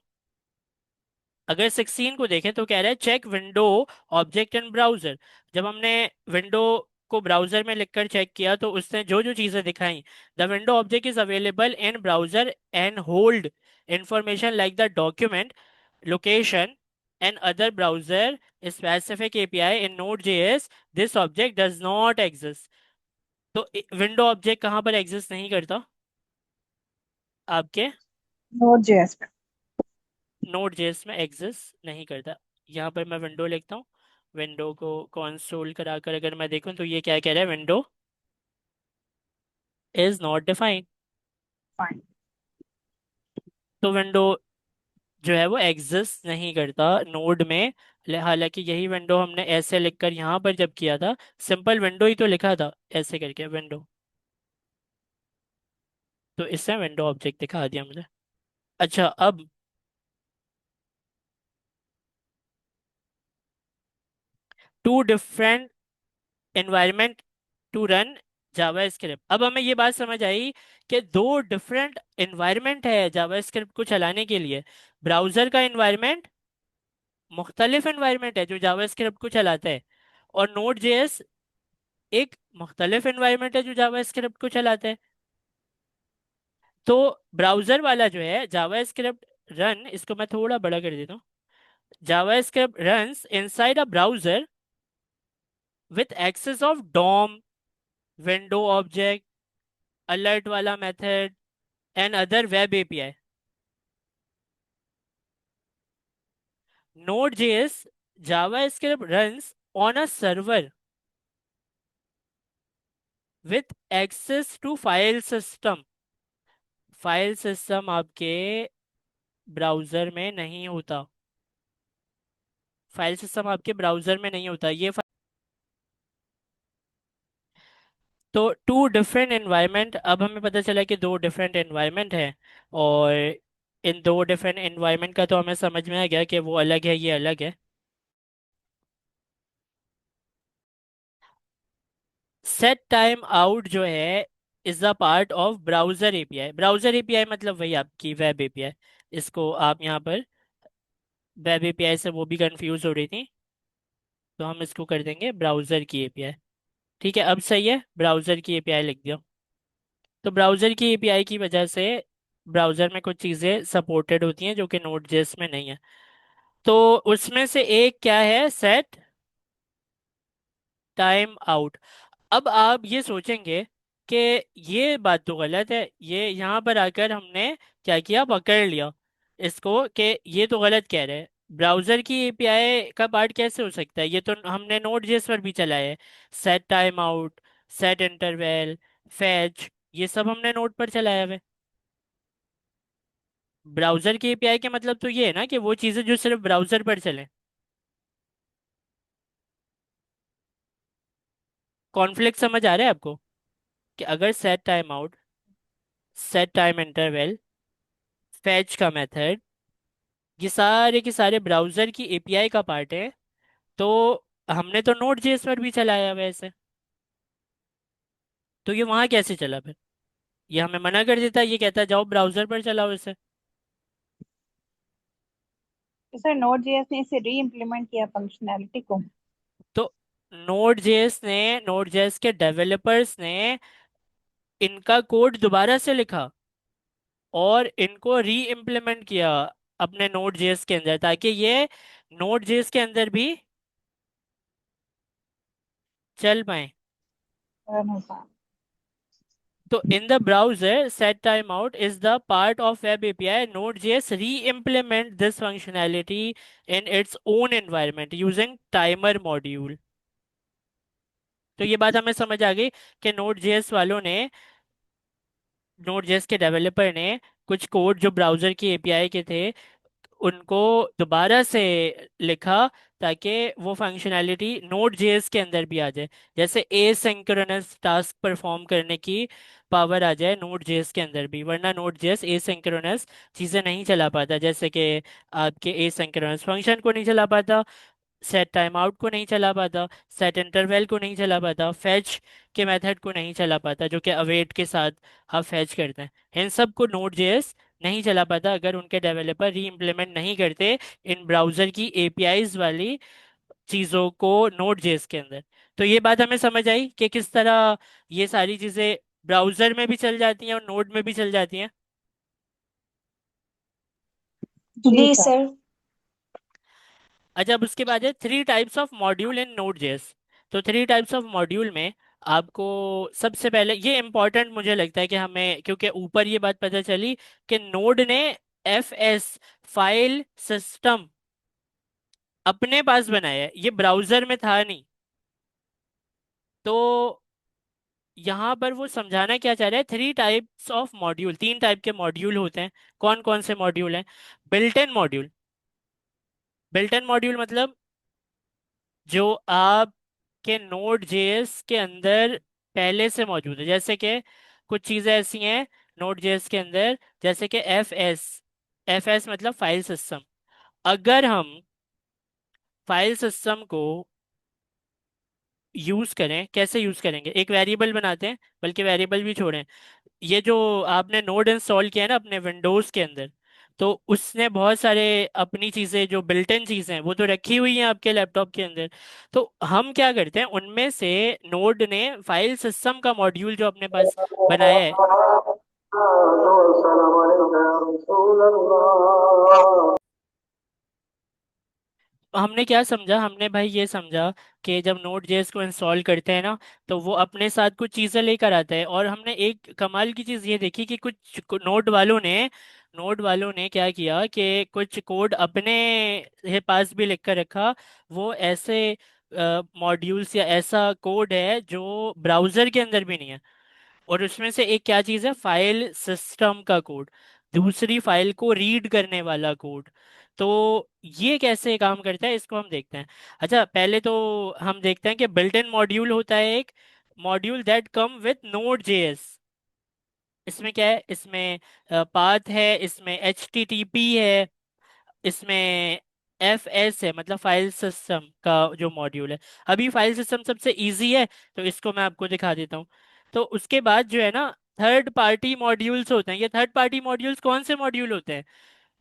अगर 16 को देखें तो कह रहा है check window object in browser. जब हमने विंडो को ब्राउजर में लिखकर चेक किया तो उसने जो जो चीज़ें दिखाई, the window object is available in browser and hold information like the document location and other browser specific API in node JS, this object does not exist. तो विंडो ऑब्जेक्ट कहाँ पर एग्जिस्ट नहीं करता आपके? नोड जेएस पे। नोड जेएस में एग्जिस्ट नहीं करता। यहाँ पर मैं विंडो लिखता हूँ, विंडो को कॉन्सोल कराकर अगर मैं देखूँ तो ये क्या कह रहा है? Window is not defined. Fine. तो विंडो जो है वो एग्जिस्ट नहीं करता नोड में। हालांकि यही विंडो हमने ऐसे लिखकर यहाँ पर जब किया था, सिंपल विंडो ही तो लिखा था ऐसे करके विंडो, तो इससे विंडो ऑब्जेक्ट दिखा दिया मुझे। अच्छा, अब two different environment to run JavaScript. अब हमें ये बात समझ आई कि दो डिफरेंट एनवायरमेंट है जावा स्क्रिप्ट को चलाने के लिए। ब्राउजर का एनवायरमेंट मुख्तलिफ एनवायरमेंट है जो जावा स्क्रिप्ट को चलाता है, और नोड जेएस एक मुख्तलिफ एनवायरमेंट है जो जावा स्क्रिप्ट को चलाता है। तो ब्राउजर वाला जो है जावा स्क्रिप्ट रन, इसको मैं थोड़ा बड़ा कर देता हूँ, JavaScript runs inside a browser with access of DOM, window object, alert वाला method and other web API. Node.js JavaScript runs on a server with access to file system. File system आपके ब्राउजर में नहीं होता, फाइल सिस्टम आपके ब्राउजर में नहीं होता। तो टू डिफरेंट एनवायरनमेंट, अब हमें पता चला कि दो डिफरेंट एनवायरनमेंट है, और इन दो डिफरेंट एनवायरनमेंट का तो हमें समझ में आ गया कि वो अलग है, ये अलग है। सेट टाइम आउट जो है is a part of browser API. Browser API मतलब वही आपकी वेब एपीआई। इसको आप यहाँ पर वेब एपीआई से वो भी कंफ्यूज हो रही थी, तो हम इसको कर देंगे ब्राउजर की एपीआई। ठीक है, अब सही है, ब्राउजर की एपीआई लिख दिया। तो ब्राउजर की एपीआई की वजह से ब्राउजर में कुछ चीज़ें सपोर्टेड होती हैं जो कि नोड जेएस में नहीं है। तो उसमें से एक क्या है? Set time out. अब आप ये सोचेंगे कि ये बात तो गलत है, ये यहाँ पर आकर हमने क्या किया, पकड़ लिया इसको कि ये तो गलत कह रहे हैं। ब्राउजर की एपीआई का पार्ट कैसे हो सकता है, ये तो हमने नोड जेएस पर भी चलाया है। Set time out, set interval, fetch, ये सब हमने नोड पर चलाया हुआ है। ब्राउजर की एपीआई के मतलब तो ये है ना कि वो चीज़ें जो सिर्फ ब्राउजर पर चले। कॉन्फ्लिक्ट समझ आ रहा है आपको, कि अगर set time out, set time interval, fetch का मेथड, ये सारे के सारे ब्राउजर की एपीआई का पार्ट है, तो हमने तो नोड जेएस पर भी चलाया वैसे, तो ये वहां कैसे चला फिर? ये हमें मना कर देता, ये कहता जाओ ब्राउजर पर चलाओ इसे। तो सर नोड जेएस ने इसे री इम्प्लीमेंट किया फंक्शनैलिटी को। तो नोड जेएस के डेवलपर्स ने इनका कोड दोबारा से लिखा और इनको री इम्प्लीमेंट किया अपने नोड जेएस के अंदर, ताकि ये नोड जेएस के अंदर भी चल पाए। रन हो पाए। So in the browser, set timeout is the part of web API. Node.js re-implement this functionality in its own environment using timer module. तो ये बात हमें समझ आ गई कि Node.js वालों ने, Node.js के डेवलपर ने कुछ कोड जो ब्राउजर की एपीआई के थे उनको दोबारा से लिखा, ताकि वो फंक्शनैलिटी नोड जेएस के अंदर भी आ जाए। जैसे एसिंक्रोनस टास्क परफॉर्म करने की पावर आ जाए नोड जेएस के अंदर भी, वरना नोड जेएस एसिंक्रोनस चीज़ें नहीं चला पाता, जैसे कि आपके एसिंक्रोनस फंक्शन को नहीं चला पाता, सेट टाइम आउट को नहीं चला पाता, सेट इंटरवल को नहीं चला पाता, फैच के मेथड को नहीं चला पाता जो कि अवेट के साथ आप फैच करते हैं। इन सब को नोड जेएस नहीं चला पाता अगर उनके डेवलपर री इम्प्लीमेंट नहीं करते इन ब्राउजर की एपीआईज वाली चीज़ों को नोड जेएस के अंदर। तो ये बात हमें समझ आई कि किस तरह ये सारी चीज़ें ब्राउजर में भी चल जाती हैं और नोड में भी चल जाती हैं। जी जी सर। सर। अच्छा, अब उसके बाद है three types of module in node JS. तो थ्री टाइप्स ऑफ मॉड्यूल में आपको सबसे पहले ये इंपॉर्टेंट मुझे लगता है कि हमें, क्योंकि ऊपर ये बात पता चली कि नोड ने एफ एस फाइल सिस्टम अपने पास बनाया है, ये ब्राउजर में था नहीं। तो यहाँ पर वो समझाना क्या चाह रहा है, थ्री टाइप्स ऑफ मॉड्यूल, तीन टाइप के मॉड्यूल होते हैं। कौन कौन से मॉड्यूल हैं? Built in module. Built in module मतलब जो आपके नोड जेएस के अंदर पहले से मौजूद है, जैसे कि कुछ चीज़ें ऐसी हैं नोड जेएस के अंदर, जैसे कि एफ एस मतलब फाइल सिस्टम। अगर हम फाइल सिस्टम को यूज करें, कैसे यूज करेंगे, एक वेरिएबल बनाते हैं, बल्कि वेरिएबल भी छोड़ें, ये जो आपने नोड इंस्टॉल किया है ना अपने विंडोज के अंदर, तो उसने बहुत सारे अपनी चीजें जो बिल्ट इन चीजें हैं वो तो रखी हुई हैं आपके लैपटॉप के अंदर। तो हम क्या करते हैं, उनमें से नोड ने फाइल सिस्टम का मॉड्यूल जो अपने पास बनाया है, हमने क्या समझा, हमने भाई ये समझा कि जब नोड जेएस को इंस्टॉल करते हैं ना, तो वो अपने साथ कुछ चीज़ें लेकर आता है। और हमने एक कमाल की चीज़ ये देखी कि कुछ नोड वालों ने क्या किया कि कुछ कोड अपने पास भी लिख कर रखा। वो ऐसे मॉड्यूल्स या ऐसा कोड है जो ब्राउज़र के अंदर भी नहीं है। और उसमें से एक क्या चीज़ है, फाइल सिस्टम का कोड, दूसरी फाइल को रीड करने वाला कोड। तो ये कैसे काम करता है इसको हम देखते हैं। अच्छा, पहले तो हम देखते हैं कि बिल्ट इन मॉड्यूल होता है एक module that come with node JS. इसमें क्या है, इसमें पाथ है, इसमें एच टी टी पी है, इसमें एफ एस है, मतलब फाइल सिस्टम का जो मॉड्यूल है। अभी फाइल सिस्टम सबसे इजी है, तो इसको मैं आपको दिखा देता हूँ। तो उसके बाद जो है ना, थर्ड पार्टी मॉड्यूल्स होते हैं। ये थर्ड पार्टी मॉड्यूल्स कौन से मॉड्यूल होते हैं?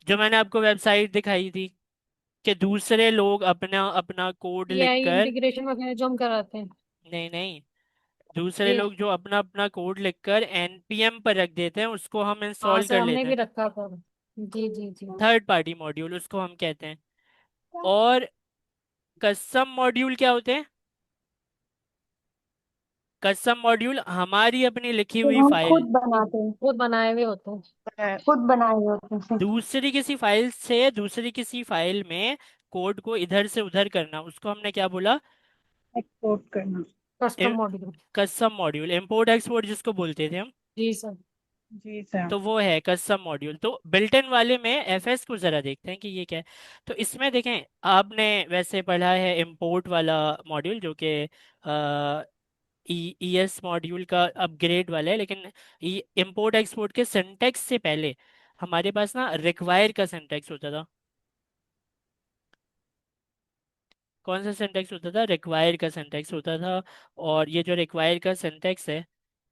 जो मैंने आपको वेबसाइट दिखाई थी कि दूसरे लोग अपना अपना कोड एआई लिखकर, इंटीग्रेशन वगैरह जो हम कराते हैं। नहीं नहीं, दूसरे फिर लोग जो अपना अपना कोड लिखकर एनपीएम पर रख देते हैं, उसको हम हाँ इंस्टॉल सर, कर हमने लेते भी हैं। रखा था। जी जी जी। थर्ड पार्टी मॉड्यूल उसको हम कहते हैं। और कस्टम मॉड्यूल क्या होते हैं? कस्टम मॉड्यूल हमारी अपनी लिखी फिर हुई हम खुद फाइल बनाते हैं, खुद बनाए हुए होते हैं। खुद बनाए हुए होते हैं फिर। दूसरी किसी फाइल से दूसरी किसी फाइल में कोड को इधर से उधर करना, उसको हमने क्या बोला? एक्सपोर्ट करना। Custom module. Custom module, import export जिसको बोलते थे हम। जी सर। जी सर। तो वो है कस्टम मॉड्यूल। तो बिल्ट इन वाले में एफएस को जरा देखते हैं कि ये क्या है। तो इसमें देखें, आपने वैसे पढ़ा है इंपोर्ट वाला मॉड्यूल जो कि ईएस मॉड्यूल का अपग्रेड वाला है, लेकिन इंपोर्ट एक्सपोर्ट के सिंटैक्स से पहले हमारे पास ना रिक्वायर का सिंटैक्स होता था। कौन सा सिंटैक्स होता था? रिक्वायर का सिंटैक्स होता था। और ये जो रिक्वायर का सिंटैक्स है,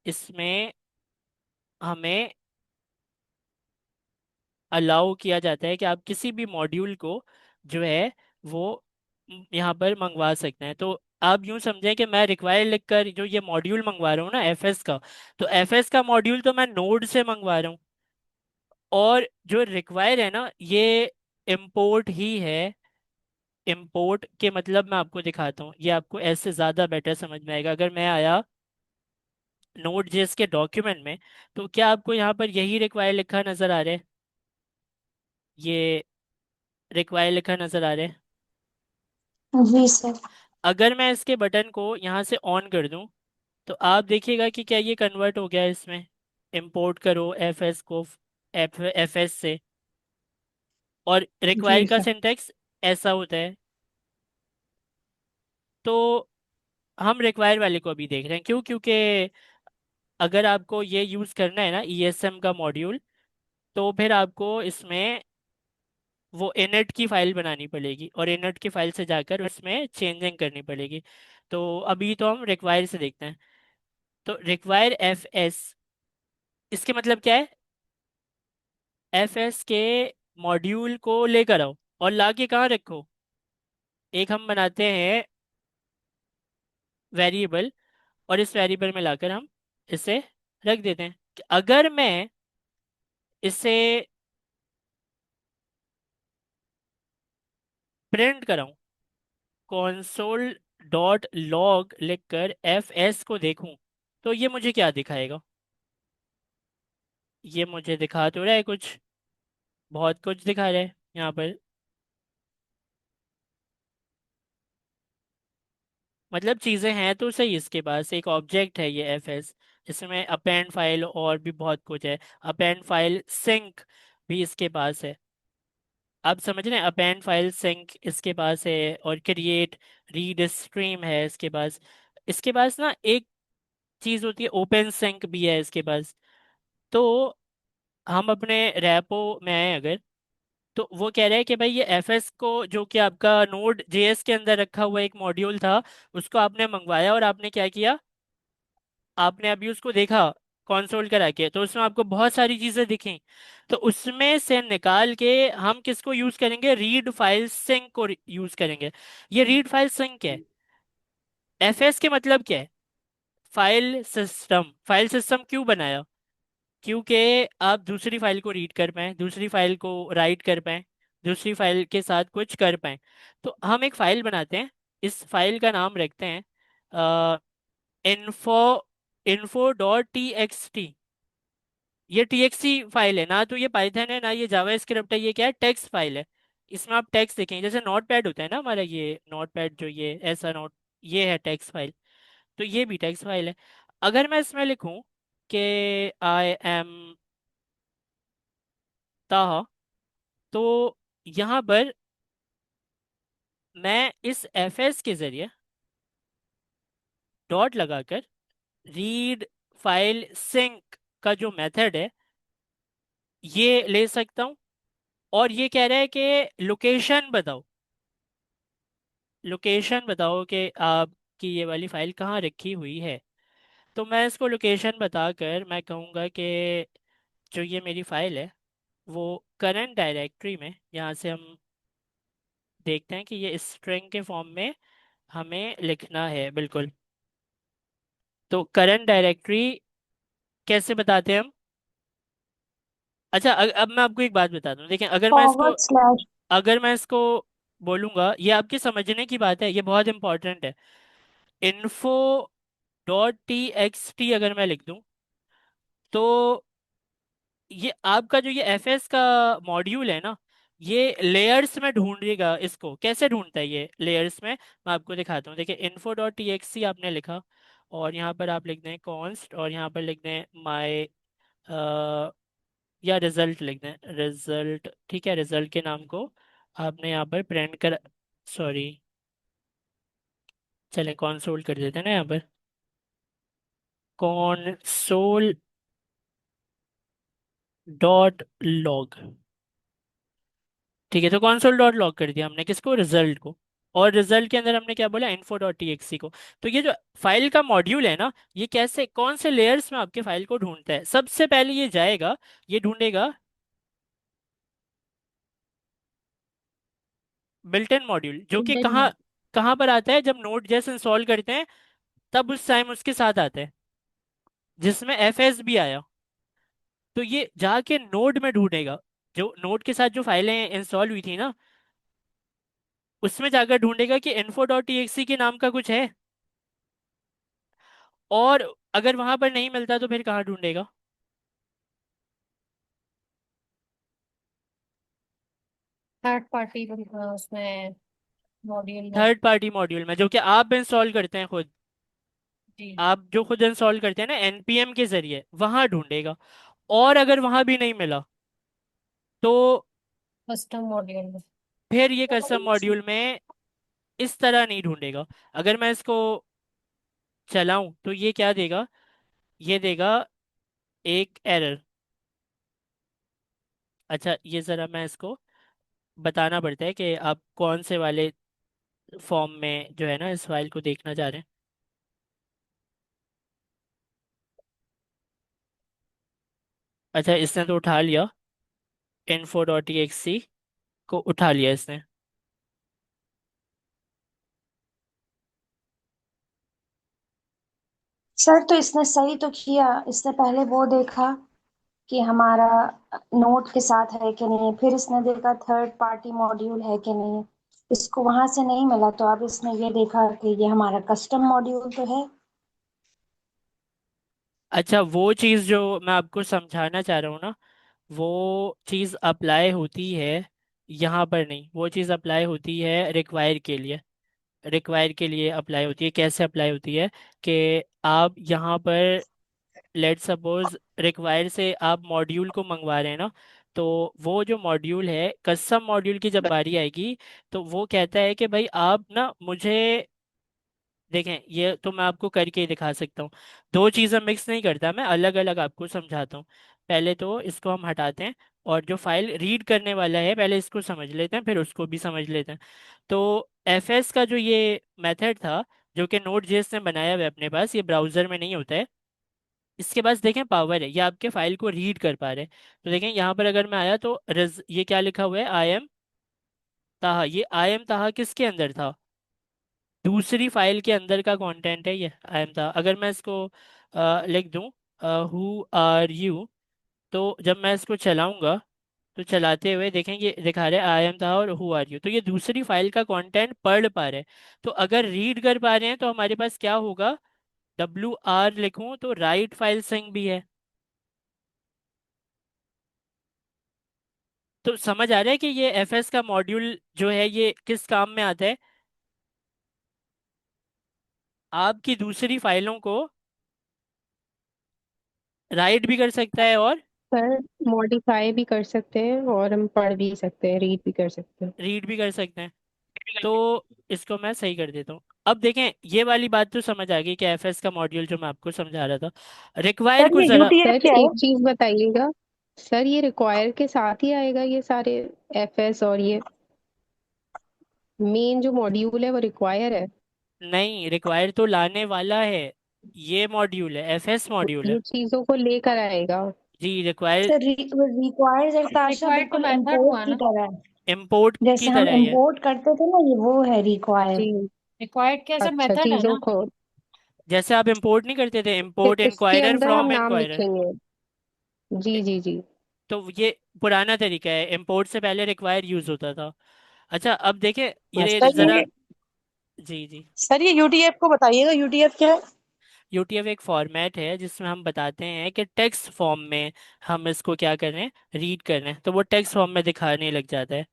इसमें हमें अलाउ किया जाता है कि आप किसी भी मॉड्यूल को जो है वो यहाँ पर मंगवा सकते हैं। तो आप यूँ समझें कि मैं रिक्वायर लिखकर जो ये मॉड्यूल मंगवा रहा हूँ ना एफएस का, तो एफएस का मॉड्यूल तो मैं नोड से मंगवा रहा हूँ। और जो रिक्वायर है ना, ये इम्पोर्ट ही है। इम्पोर्ट के मतलब मैं आपको दिखाता हूँ, ये आपको ऐसे ज़्यादा बेटर समझ में आएगा। अगर मैं आया नोड जेएस के डॉक्यूमेंट में, तो क्या आपको यहाँ पर यही रिक्वायर लिखा नज़र आ रहा है? ये रिक्वायर लिखा नज़र आ रहा है। जी सर। अगर मैं इसके बटन को यहाँ से ऑन कर दूँ, तो आप देखिएगा कि क्या ये कन्वर्ट हो गया है इसमें। इंपोर्ट करो एफएस को एफएस से। और रिक्वायर जी का सर। सिंटैक्स ऐसा होता है। तो हम रिक्वायर वाले को अभी देख रहे हैं, क्यों? क्योंकि अगर आपको ये यूज़ करना है ना ईएसएम का मॉड्यूल, तो फिर आपको इसमें वो इनट की फाइल बनानी पड़ेगी, और इनट की फाइल से जाकर उसमें चेंजिंग करनी पड़ेगी। तो अभी तो हम रिक्वायर से देखते हैं। तो रिक्वायर एफ एस, इसके मतलब क्या है? एफ एस के मॉड्यूल को लेकर आओ और ला के कहाँ रखो? एक हम बनाते हैं वेरिएबल, और इस वेरिएबल में लाकर हम इसे रख देते हैं कि अगर मैं इसे प्रिंट कराऊं, console डॉट लॉग लिखकर एफ एस को देखूं, तो ये मुझे क्या दिखाएगा? ये मुझे दिखा तो रहा है कुछ, बहुत कुछ दिखा रहा है यहाँ पर। मतलब चीज़ें हैं तो सही, इसके पास एक ऑब्जेक्ट है ये एफ एस, इसमें अपेंड फाइल और भी बहुत कुछ है। अपेंड फाइल सिंक भी इसके पास है। आप समझ रहे हैं? अपेंड फाइल सिंक इसके पास है, और क्रिएट रीड स्ट्रीम है इसके पास। इसके पास ना एक चीज़ होती है ओपन सिंक भी है इसके पास। तो हम अपने रैपो में आए अगर, तो वो कह रहा है कि भाई ये एफएस को, जो कि आपका नोड जेएस के अंदर रखा हुआ एक मॉड्यूल था, उसको आपने मंगवाया और आपने क्या किया? आपने अभी उसको देखा कंसोल करा के, तो उसमें आपको बहुत सारी चीजें दिखी। तो उसमें से निकाल के हम किसको यूज करेंगे? रीड फाइल सिंक को यूज करेंगे। ये रीड फाइल सिंक है। एफएस के मतलब क्या है? File system. फाइल सिस्टम क्यों बनाया? क्योंकि आप दूसरी फाइल को रीड कर पाएं, दूसरी फाइल को राइट कर पाएं, दूसरी फाइल के साथ कुछ कर पाएं। तो हम एक फाइल बनाते हैं, इस फाइल का नाम रखते हैं info info dot T x T. ये टीएक्सटी फाइल है ना, तो ये पाइथन है ना, ये जावा स्क्रिप्ट है, ये क्या है? टेक्स्ट फाइल है। इसमें आप टेक्स्ट देखेंगे, जैसे नोट पैड होता है ना हमारा, ये नोट पैड जो ये ऐसा नोट, ये है टेक्स्ट फाइल। तो ये भी टेक्स्ट फाइल है। अगर मैं इसमें लिखूं कि आई एम ताहा, तो यहाँ पर मैं इस एफएस के जरिए डॉट लगाकर रीड फाइल सिंक का जो मेथड है ये ले सकता हूँ। और ये कह रहा है कि लोकेशन बताओ, लोकेशन बताओ कि आपकी ये वाली फाइल कहाँ रखी हुई है। तो मैं इसको लोकेशन बताकर मैं कहूँगा कि जो ये मेरी फाइल है वो करंट डायरेक्टरी में, यहाँ से हम देखते हैं कि ये स्ट्रिंग के फॉर्म में हमें लिखना है बिल्कुल। तो करंट डायरेक्टरी कैसे बताते हैं हम? अच्छा, अब मैं आपको एक बात बताता हूँ, देखें फॉरवर्ड स्लैश। अगर मैं इसको बोलूँगा, ये आपके समझने की बात है, ये बहुत इंपॉर्टेंट है। इन्फो .txt अगर मैं लिख दूं तो ये आपका जो ये एफएस का मॉड्यूल है ना, ये लेयर्स में ढूंढेगा। इसको कैसे ढूंढता है ये लेयर्स में, मैं आपको दिखाता हूँ। देखिए info.txt आपने लिखा, और यहाँ पर आप लिख दें कॉन्स्ट, और यहाँ पर लिख दें माई, या रिजल्ट लिख दें रिजल्ट, ठीक है। रिजल्ट के नाम को आपने यहाँ पर प्रिंट कर, सॉरी, चलें कॉन्सोल कर देते हैं ना यहाँ पर, कॉन्सोल डॉट लॉग। ठीक है, तो कॉन्सोल डॉट लॉग कर दिया हमने, किसको, रिजल्ट को। और रिजल्ट के अंदर हमने क्या बोला, info.txt को। तो ये जो फाइल का मॉड्यूल है ना, ये कैसे, कौन से लेयर्स में आपके फाइल को ढूंढता है। सबसे पहले ये जाएगा, ये ढूंढेगा बिल्ट इन मॉड्यूल, जो कि बिग कहाँ मैच। कहाँ पर आता है, जब नोड जैसे इंस्टॉल करते हैं तब उस टाइम उसके साथ आता है, जिसमें एफएस भी आया। तो ये जाके नोड में ढूंढेगा, जो नोड के साथ जो फाइलें इंस्टॉल हुई थी ना, उसमें जाकर ढूंढेगा कि info.txt के नाम का कुछ है। और अगर वहां पर नहीं मिलता तो फिर कहाँ ढूंढेगा। थर्ड पार्टी उसमें मॉड्यूल में। थर्ड पार्टी मॉड्यूल में, जो कि आप इंस्टॉल करते हैं खुद, जी। आप जो खुद इंस्टॉल करते हैं ना npm के जरिए, वहां ढूंढेगा। और अगर वहां भी नहीं मिला तो कस्टम मॉड्यूल में। फिर ये कस्टम मॉड्यूल में इस तरह नहीं ढूंढेगा। अगर मैं इसको चलाऊं तो ये क्या देगा, ये देगा एक एरर। अच्छा, ये ज़रा मैं इसको बताना पड़ता है कि आप कौन से वाले फॉर्म में जो है ना इस फाइल को देखना चाह रहे हैं। अच्छा, इसने तो उठा लिया, info.txt को उठा लिया इसने। सर तो इसने सही तो किया, इसने पहले वो देखा कि हमारा नोट के साथ है कि नहीं, फिर इसने देखा थर्ड पार्टी मॉड्यूल है कि नहीं। इसको वहां से नहीं मिला तो अब इसने ये देखा कि ये हमारा कस्टम मॉड्यूल तो है। अच्छा, वो चीज़ जो मैं आपको समझाना चाह रहा हूँ ना, वो चीज़ अप्लाई होती है यहाँ पर नहीं, वो चीज़ अप्लाई होती है रिक्वायर के लिए। रिक्वायर के लिए अप्लाई होती है। कैसे अप्लाई होती है कि आप यहाँ पर लेट सपोज रिक्वायर से आप मॉड्यूल को मंगवा रहे हैं ना, तो वो जो मॉड्यूल है, कस्टम मॉड्यूल की जब बारी आएगी, तो वो कहता है कि भाई आप ना मुझे, देखें ये तो मैं आपको करके ही दिखा सकता हूँ, दो चीज़ें मिक्स नहीं करता, मैं अलग अलग आपको समझाता हूँ। पहले तो इसको हम हटाते हैं, और जो फाइल रीड करने वाला है पहले इसको समझ लेते हैं, फिर उसको भी समझ लेते हैं। तो एफएस का जो ये मेथड था, जो कि नोड जेएस ने बनाया हुआ है अपने पास, ये ब्राउजर में नहीं होता है, इसके पास देखें पावर है, ये आपके फाइल को रीड कर पा रहे हैं। तो देखें यहाँ पर अगर मैं आया तो ये क्या लिखा हुआ है, आई एम ताहा। ये आई एम ताहा किसके अंदर था, दूसरी फाइल के अंदर का कंटेंट है ये आई एम ताहा। अगर मैं इसको लिख दूं हु आर यू, तो जब मैं इसको चलाऊंगा तो चलाते हुए देखेंगे दिखा रहे आई एम ताहा और हु आर यू, तो ये दूसरी फाइल का कंटेंट पढ़ पा रहे हैं। तो अगर रीड कर पा रहे हैं तो हमारे पास क्या होगा, WR लिखूं तो राइट फाइल सिंक भी है। तो समझ आ रहा है कि ये एफएस का मॉड्यूल जो है ये किस काम में आता है, आपकी दूसरी फाइलों को राइट भी कर सकता है और सर मॉडिफाई भी कर सकते हैं और हम पढ़ भी सकते हैं, रीड भी कर सकते हैं। रीड भी कर सकते हैं। तो इसको मैं सही कर देता हूँ। अब देखें, ये वाली बात तो समझ आ गई कि एफएस का मॉड्यूल जो मैं आपको समझा रहा था, रिक्वायर सर को ये जरा, यूटीएफ सर क्या है? एक चीज बताइएगा, सर ये रिक्वायर के साथ ही आएगा ये सारे एफएस, और ये मेन जो मॉड्यूल है वो रिक्वायर है। नहीं, रिक्वायर तो लाने वाला है, ये मॉड्यूल है, एफएस मॉड्यूल है। ये चीजों को लेकर आएगा। जी, रिक्वायर सर रिक्वायर्ड हर्ताशा रिक्वायर्ड तो बिल्कुल मेथड इम्पोर्ट हुआ की ना। तरह है। इम्पोर्ट की जैसे हम तरह ही है। इम्पोर्ट करते थे ना, ये वो है रिक्वायर। जी। रिक्वायर्ड क्या सर, अच्छा, मेथड है चीजों ना। को जैसे आप इंपोर्ट नहीं करते थे, इंपोर्ट इसके इंक्वायरर अंदर हम फ्रॉम नाम इंक्वायरर, लिखेंगे। जी जी जी। तो ये पुराना तरीका है, इंपोर्ट से पहले रिक्वायर यूज होता था। अच्छा, अब देखें ये सर जरा, ये जी जी, सर ये यूटीएफ को बताइएगा, यूटीएफ क्या है? यूटीएफ एक फॉर्मेट है जिसमें हम बताते हैं कि टेक्स्ट फॉर्म में हम इसको क्या कर रहे हैं, रीड कर रहे हैं, तो वो टेक्स्ट फॉर्म में दिखाने लग जाता है।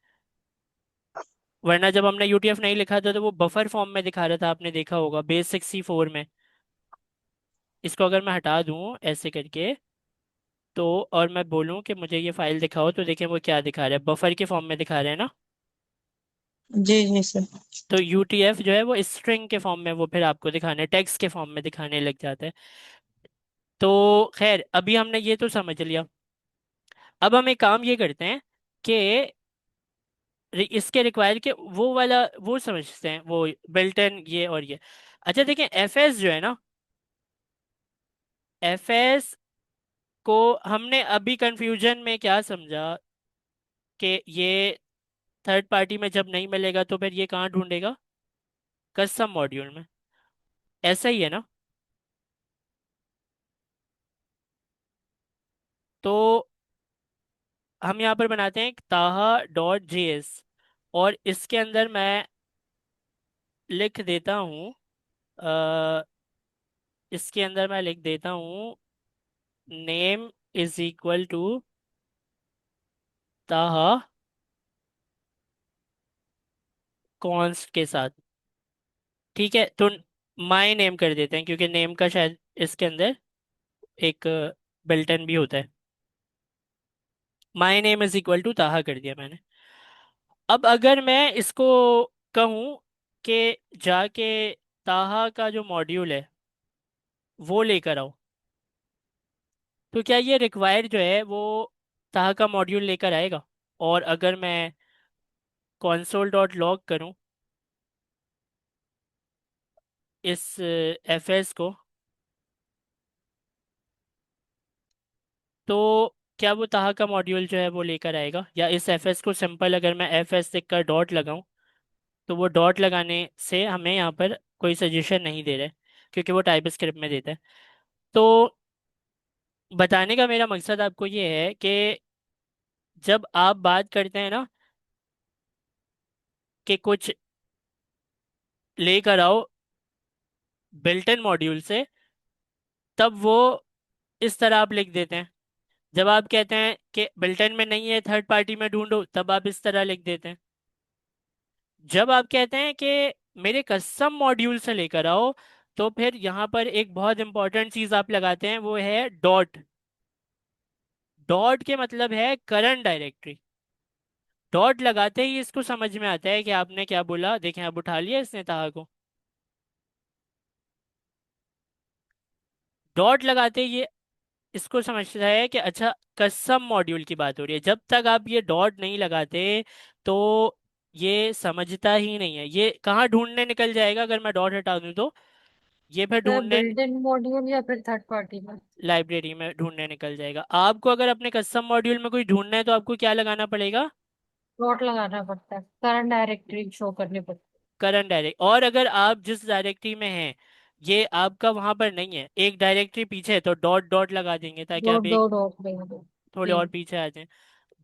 वरना जब हमने यूटीएफ नहीं लिखा था तो वो बफर फॉर्म में दिखा रहा था, आपने देखा होगा बेस 64 में। इसको अगर मैं हटा दूं ऐसे करके, तो और मैं बोलूं कि मुझे ये फाइल दिखाओ, तो देखें वो क्या दिखा रहा है, बफर के फॉर्म में दिखा रहे हैं ना। जी जी सर। तो यूटीएफ जो है वो स्ट्रिंग के फॉर्म में वो फिर आपको दिखाने, टेक्स्ट के फॉर्म में दिखाने लग जाता है। तो खैर अभी हमने ये तो समझ लिया। अब हम एक काम ये करते हैं कि इसके रिक्वायर के वो वाला वो समझते हैं, वो बिल्टन ये और ये। अच्छा देखें, एफएस जो है ना, एफएस को हमने अभी कंफ्यूजन में क्या समझा कि ये थर्ड पार्टी में जब नहीं मिलेगा तो फिर ये कहाँ ढूंढेगा, कस्टम मॉड्यूल में। ऐसा ही है ना। तो हम यहाँ पर बनाते हैं taha.js, और इसके अंदर मैं लिख देता हूँ, इसके अंदर मैं लिख देता हूँ नेम इज इक्वल टू ताहा कॉन्स्ट के साथ। ठीक है, तो माय नेम कर देते हैं क्योंकि नेम का शायद इसके अंदर एक बिल्टन भी होता है। My name is equal to Taha कर दिया मैंने। अब अगर मैं इसको कहूँ कि जाके ताहा का जो मॉड्यूल है वो लेकर आओ, तो क्या ये रिक्वायर जो है वो ताहा का मॉड्यूल लेकर आएगा? और अगर मैं console.log करूँ इस एफएस को, तो क्या वो ताहा का मॉड्यूल जो है वो लेकर आएगा? या इस एफएस को सिंपल अगर मैं एफएस लिख कर डॉट लगाऊं, तो वो डॉट लगाने से हमें यहाँ पर कोई सजेशन नहीं दे रहा है क्योंकि वो टाइप स्क्रिप्ट में देता है। तो बताने का मेरा मकसद आपको ये है कि जब आप बात करते हैं ना कि कुछ लेकर आओ बिल्टन मॉड्यूल से, तब वो इस तरह आप लिख देते हैं। जब आप कहते हैं कि बिल्टन में नहीं है थर्ड पार्टी में ढूंढो, तब आप इस तरह लिख देते हैं। जब आप कहते हैं कि मेरे कस्टम मॉड्यूल से लेकर आओ, तो फिर यहाँ पर एक बहुत इंपॉर्टेंट चीज आप लगाते हैं, वो है डॉट। डॉट के मतलब है करंट डायरेक्टरी। डॉट लगाते ही इसको समझ में आता है कि आपने क्या बोला। देखें अब उठा लिया इसने ताहा को। डॉट लगाते ही ये इसको समझता है कि अच्छा कस्टम मॉड्यूल की बात हो रही है। जब तक आप ये डॉट नहीं लगाते तो ये समझता ही नहीं है। ये कहाँ ढूंढने निकल जाएगा अगर मैं डॉट हटा दूं तो? ये फिर सर ढूंढने बिल्ट इन मॉड्यूल या फिर थर्ड पार्टी में? लाइब्रेरी में ढूंढने निकल जाएगा। आपको अगर अपने कस्टम मॉड्यूल में कोई ढूंढना है तो आपको क्या लगाना पड़ेगा? डॉट लगाना पड़ता है, करंट डायरेक्टरी शो करनी पड़ती करंट डायरेक्ट। और अगर आप जिस डायरेक्टरी में हैं ये आपका वहां पर नहीं है, एक डायरेक्टरी पीछे है, तो डॉट डॉट लगा देंगे है। ताकि दो आप दो एक डॉट लेंगे। थोड़े जी। और पीछे आ जाएं।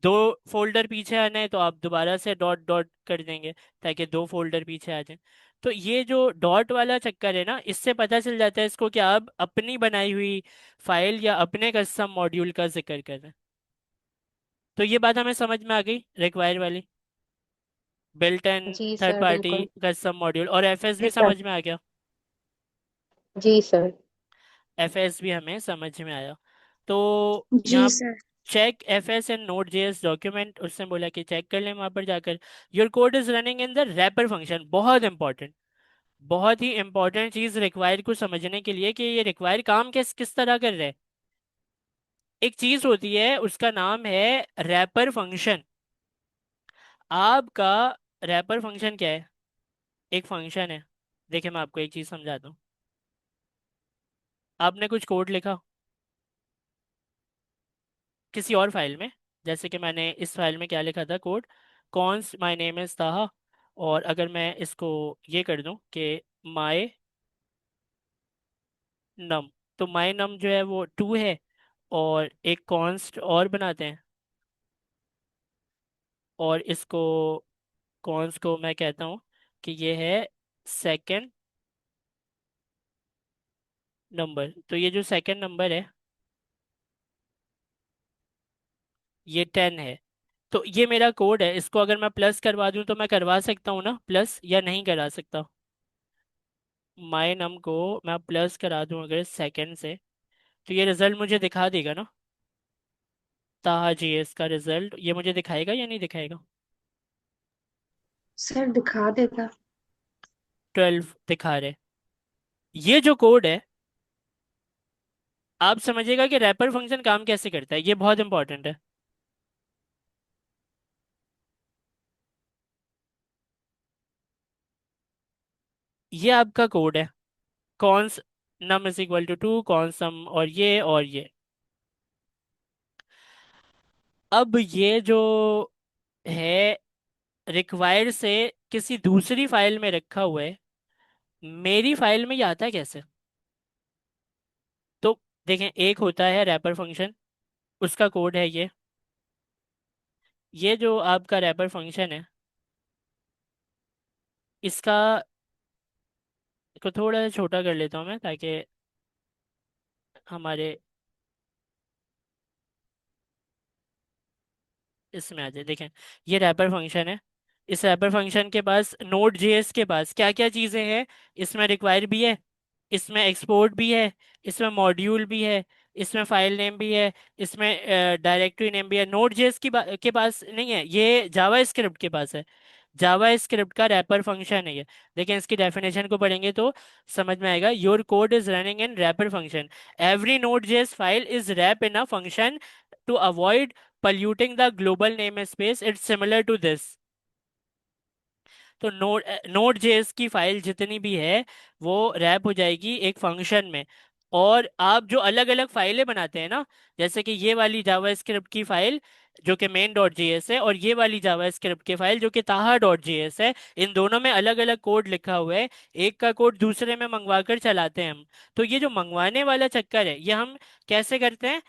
दो फोल्डर पीछे आना है तो आप दोबारा से डॉट डॉट कर देंगे ताकि दो फोल्डर पीछे आ जाएं। तो ये जो डॉट वाला चक्कर है ना, इससे पता चल जाता है इसको कि आप अपनी बनाई हुई फाइल या अपने कस्टम मॉड्यूल का जिक्र कर रहे हैं। तो ये बात हमें समझ में आ गई रिक्वायर वाली, बिल्ट इन जी थर्ड सर पार्टी बिल्कुल। Custom module. और एफएस भी जी सर। समझ में आ गया। जी सर। एफएस भी हमें समझ में आया। तो जी यहाँ sir. Check FS and node JS document, उसने बोला कि चेक कर लें वहां पर जाकर। Your code is running in the wrapper function. बहुत इंपॉर्टेंट, बहुत ही इंपॉर्टेंट चीज रिक्वायर को समझने के लिए कि ये रिक्वायर काम किस किस तरह कर रहा है। एक चीज होती है उसका नाम है रैपर फंक्शन। आपका रैपर फंक्शन क्या है? एक फंक्शन है। देखिए मैं आपको एक चीज समझाता हूँ। आपने कुछ कोड लिखा किसी और फाइल में, जैसे कि मैंने इस फाइल में क्या लिखा था code, cons my name is ताहा। और अगर मैं इसको ये कर दूं कि माय नम, तो माय नम जो है वो 2 है। और एक कॉन्स्ट और बनाते हैं, और इसको कॉन्स्ट को मैं कहता हूँ कि ये है सेकंड नंबर, तो ये जो सेकंड नंबर है ये 10 है। तो ये मेरा कोड है, इसको अगर मैं प्लस करवा दूं तो मैं करवा सकता हूँ ना प्लस, या नहीं करा सकता? माई नम को मैं प्लस करा दूं अगर सेकंड से, तो ये रिजल्ट मुझे दिखा देगा ना? ताहा जीएस का रिजल्ट ये मुझे दिखाएगा या नहीं दिखाएगा? सर दिखा देगा। 12 दिखा रहे। ये जो कोड है, आप समझिएगा कि रैपर फंक्शन काम कैसे करता है, ये बहुत इंपॉर्टेंट है। ये आपका कोड है, const num is equal to 2 कॉन्सम और ये। अब ये जो है रिक्वायर्ड से किसी दूसरी फाइल में रखा हुआ है, मेरी फाइल में ये आता है कैसे? तो देखें, एक होता है रैपर फंक्शन, उसका कोड है ये जो आपका रैपर फंक्शन है, इसका को थोड़ा सा छोटा कर लेता हूँ मैं ताकि हमारे इसमें आ जाए। देखें, ये रैपर फंक्शन है, इस रैपर फंक्शन के पास नोड जेएस के पास क्या क्या चीज़ें हैं? इसमें रिक्वायर भी है, इसमें एक्सपोर्ट भी है, इसमें मॉड्यूल भी है, इसमें फाइल नेम भी है, इसमें डायरेक्टरी नेम भी है। नोड जेएस के पास नहीं है, ये जावा स्क्रिप्ट के पास है। जावा स्क्रिप्ट का रैपर फंक्शन है ये। देखें, इसकी डेफिनेशन को पढ़ेंगे तो समझ में आएगा। Your code is running in wrapper function, every node JS file is wrap in a function to avoid polluting the global namespace. It's similar to this. तो नोड जेएस की फाइल जितनी भी है वो रैप हो जाएगी एक फंक्शन में। और आप जो अलग अलग फाइलें बनाते हैं ना, जैसे कि ये वाली जावा स्क्रिप्ट की फाइल जो कि मेन डॉट जेएस है, और ये वाली जावा स्क्रिप्ट की फाइल जो कि ताहा डॉट जेएस है, इन दोनों में अलग अलग कोड लिखा हुआ है। एक का कोड दूसरे में मंगवा कर चलाते हैं हम। तो ये जो मंगवाने वाला चक्कर है, ये हम कैसे करते हैं?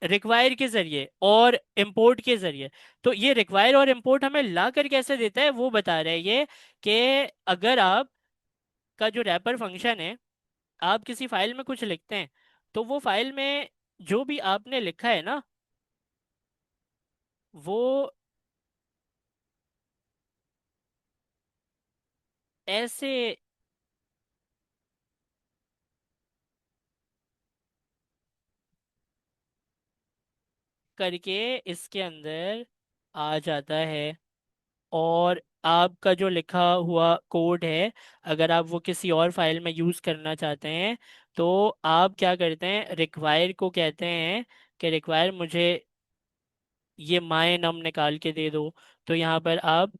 रिक्वायर के जरिए और इंपोर्ट के जरिए। तो ये रिक्वायर और इंपोर्ट हमें ला कर कैसे देता है वो बता रहे हैं ये, कि अगर आप का जो रैपर फंक्शन है, आप किसी फाइल में कुछ लिखते हैं, तो वो फाइल में जो भी आपने लिखा है ना, वो ऐसे करके इसके अंदर आ जाता है। और आपका जो लिखा हुआ कोड है, अगर आप वो किसी और फाइल में यूज़ करना चाहते हैं, तो आप क्या करते हैं, रिक्वायर को कहते हैं कि रिक्वायर मुझे ये माय नम निकाल के दे दो। तो यहाँ पर आप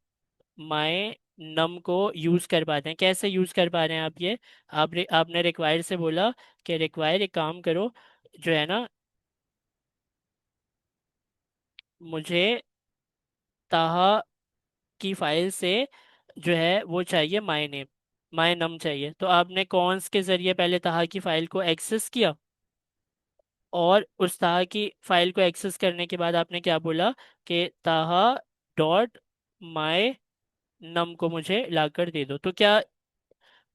माय नम को यूज़ कर पाते हैं। कैसे यूज़ कर पा रहे हैं आप ये? आपने रिक्वायर से बोला कि रिक्वायर एक काम करो, जो है ना, मुझे ताहा की फाइल से जो है वो चाहिए माय नेम, माय नम चाहिए। तो आपने कॉन्स के जरिए पहले ताहा की फाइल को एक्सेस किया, और उस ताहा की फाइल को एक्सेस करने के बाद आपने क्या बोला कि ताहा डॉट माय नम को मुझे लाकर दे दो। तो क्या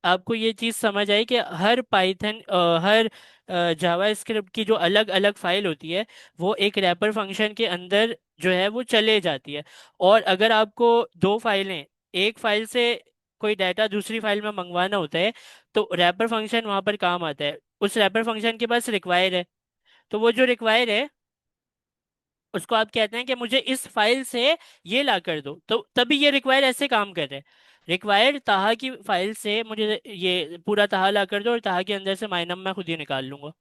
आपको ये चीज़ समझ आई कि हर पाइथन हर जावा स्क्रिप्ट की जो अलग अलग फाइल होती है, वो एक रैपर फंक्शन के अंदर जो है वो चले जाती है। और अगर आपको दो फाइलें, एक फाइल से कोई डाटा दूसरी फाइल में मंगवाना होता है, तो रैपर फंक्शन वहां पर काम आता है। उस रैपर फंक्शन के पास रिक्वायर है, तो वो जो रिक्वायर है उसको आप कहते हैं कि मुझे इस फाइल से ये ला कर दो, तो तभी ये रिक्वायर ऐसे काम कर रहे हैं। रिक्वायर ताहा की फाइल से मुझे ये पूरा ताहा ला कर दो, और ताहा के अंदर से माइनम मैं खुद ही निकाल लूंगा।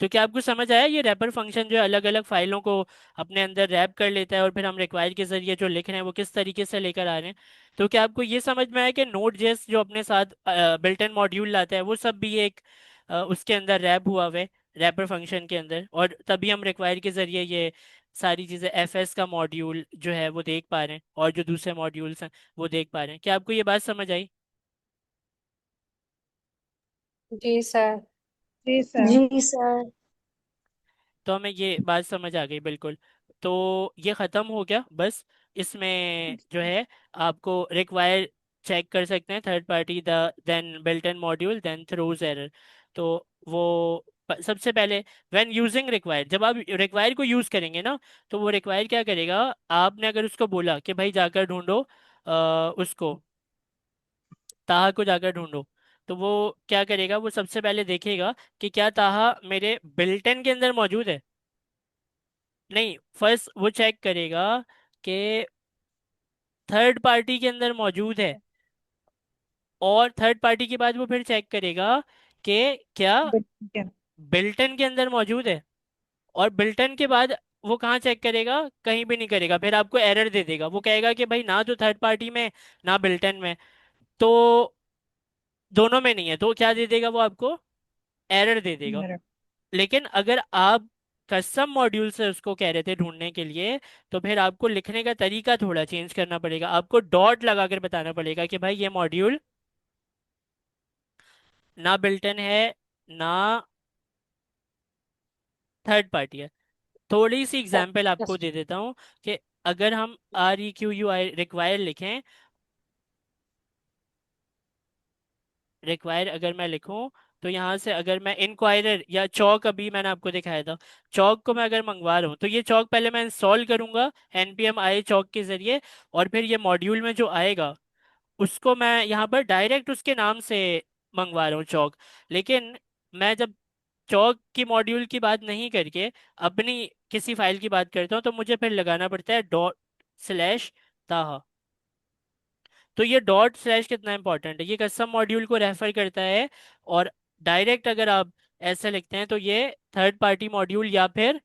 तो क्या आपको समझ आया? ये रैपर फंक्शन जो है अलग अलग फाइलों को अपने अंदर रैप कर लेता है, और फिर हम रिक्वायर के जरिए जो लिख रहे हैं वो किस तरीके से लेकर आ रहे हैं। तो क्या आपको ये समझ में आया कि नोड जेएस जो अपने साथ बिल्ट इन मॉड्यूल लाता है, वो सब भी एक उसके अंदर रैप हुआ हुआ है, रैपर फंक्शन के अंदर। और तभी हम रिक्वायर के जरिए ये सारी चीज़ें, एफएस का मॉड्यूल जो है वो देख पा रहे हैं, और जो दूसरे मॉड्यूल्स हैं वो देख पा रहे हैं। क्या आपको ये बात समझ आई? जी सर। जी सर। जी सर। तो हमें ये बात समझ आ गई बिल्कुल। तो ये ख़त्म हो गया बस। इसमें जो है आपको रिक्वायर चेक कर सकते हैं, third party the then built in module then throws error. तो सबसे पहले व्हेन यूजिंग रिक्वायर, जब आप रिक्वायर को यूज करेंगे ना, तो वो रिक्वायर क्या करेगा, आपने अगर उसको बोला कि भाई जाकर ढूंढो उसको, ताहा को जाकर ढूंढो, तो वो क्या करेगा, वो सबसे पहले देखेगा कि क्या ताहा मेरे बिल्टन के अंदर मौजूद है। नहीं, फर्स्ट वो चेक करेगा कि थर्ड पार्टी के अंदर मौजूद है, और थर्ड पार्टी के बाद वो फिर चेक करेगा कि क्या ठीक है। बिल्टन के अंदर मौजूद है। और बिल्टन के बाद वो कहाँ चेक करेगा, कहीं भी नहीं करेगा, फिर आपको एरर दे देगा, वो कहेगा कि भाई ना तो थर्ड पार्टी में ना बिल्टन में, तो दोनों में नहीं है, तो क्या दे देगा वो आपको, एरर दे देगा। मेरा लेकिन अगर आप कस्टम मॉड्यूल से उसको कह रहे थे ढूंढने के लिए, तो फिर आपको लिखने का तरीका थोड़ा चेंज करना पड़ेगा, आपको डॉट लगाकर बताना पड़ेगा कि भाई ये मॉड्यूल ना बिल्टन है, ना थर्ड पार्टी है। थोड़ी सी एग्जांपल आपको दे देता हूँ कि अगर हम REQUI रिक्वायर लिखें, रिक्वायर अगर मैं लिखूं, तो यहाँ से अगर मैं इंक्वायरर या चौक, अभी मैंने आपको दिखाया था, चौक को मैं अगर मंगवा रहा हूँ, तो ये चौक पहले मैं इंस्टॉल करूंगा npm i चौक के जरिए, और फिर ये मॉड्यूल में जो आएगा उसको मैं यहाँ पर डायरेक्ट उसके नाम से मंगवा रहा हूँ चौक। लेकिन मैं जब चौक की मॉड्यूल की बात नहीं करके अपनी किसी फाइल की बात करता हूँ, तो मुझे फिर लगाना पड़ता है डॉट स्लैश ताहा। तो ये डॉट स्लैश कितना इंपॉर्टेंट है, ये कस्टम मॉड्यूल को रेफर करता है। और डायरेक्ट अगर आप ऐसे लिखते हैं, तो ये थर्ड पार्टी मॉड्यूल या फिर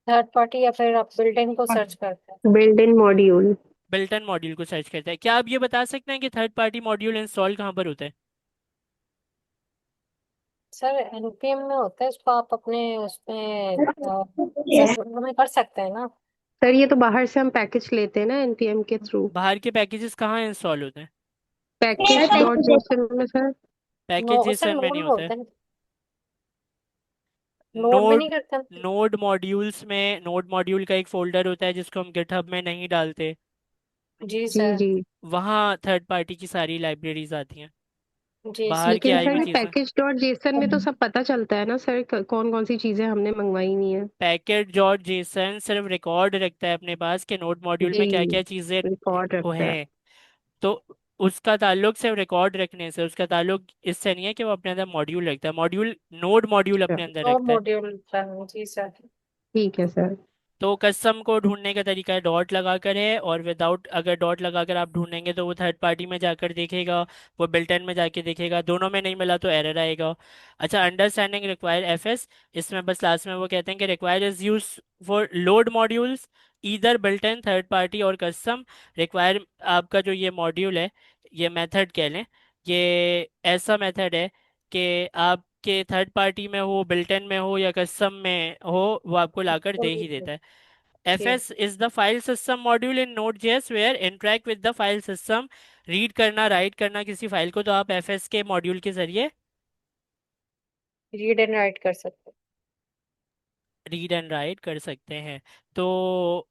थर्ड पार्टी या फिर आप बिल्डिंग को सर्च करते हैं। Built in module. Built-in module को सर्च करता है। क्या आप ये बता सकते हैं कि थर्ड पार्टी मॉड्यूल इंस्टॉल कहाँ पर होता है? सर एनपीएम में होता है, इसको आप अपने उसमें सर्वर में कर सकते हैं ना। सर ये तो बाहर से हम पैकेज लेते हैं ना एनपीएम के थ्रू। बाहर के पैकेजेस कहाँ इंस्टॉल होते हैं? पैकेज डॉट जेसन में सर। नो पैकेजेस सर, में नोड नहीं में होता है। होते हैं। नोड में नोड नहीं करते हम। नोड मॉड्यूल्स में, नोड मॉड्यूल का एक फोल्डर होता है जिसको हम गिटहब में नहीं डालते, जी जी सर। जी। वहाँ थर्ड पार्टी की सारी लाइब्रेरीज आती हैं, जी बाहर सर। की लेकिन आई सर हुई ये चीज़ें। पैकेज डॉट जेसन में तो सब पता चलता है ना सर, कौन कौन सी चीजें हमने मंगवाई नहीं है। पैकेट डॉट जेसन सिर्फ रिकॉर्ड रखता है अपने पास कि नोड मॉड्यूल जी। में क्या क्या चीज़ें रिकॉर्ड वो रखता है। हैं। तो उसका ताल्लुक सिर्फ रिकॉर्ड रखने से, उसका ताल्लुक इससे नहीं है कि वो अपने अंदर मॉड्यूल रखता है, मॉड्यूल नोड मॉड्यूल अच्छा, अपने अंदर नोड रखता है। मॉड्यूल जी सर। ठीक है सर। तो कस्टम को ढूंढने का तरीका डॉट लगाकर है, और विदाउट, अगर डॉट लगाकर आप ढूंढेंगे तो वो थर्ड पार्टी में जाकर देखेगा, वो बिल्टन में जाके देखेगा, दोनों में नहीं मिला तो एरर आएगा। अच्छा, अंडरस्टैंडिंग रिक्वायर एफएस, इसमें बस लास्ट में वो कहते हैं कि require is use for load modules either built-in third party और कस्टम। रिक्वायर आपका जो ये मॉड्यूल है, ये मेथड कह लें, ये ऐसा मेथड है कि आपके थर्ड पार्टी में हो, बिल्टन में हो या कस्टम में हो, वो आपको लाकर दे ही देता है। जी। FS is the file system module in Node.js where interact with the file system। Read करना, राइट करना किसी फाइल को, तो आप FS के मॉड्यूल के जरिए रीड एंड राइट कर सकते रीड एंड राइट कर सकते हैं। तो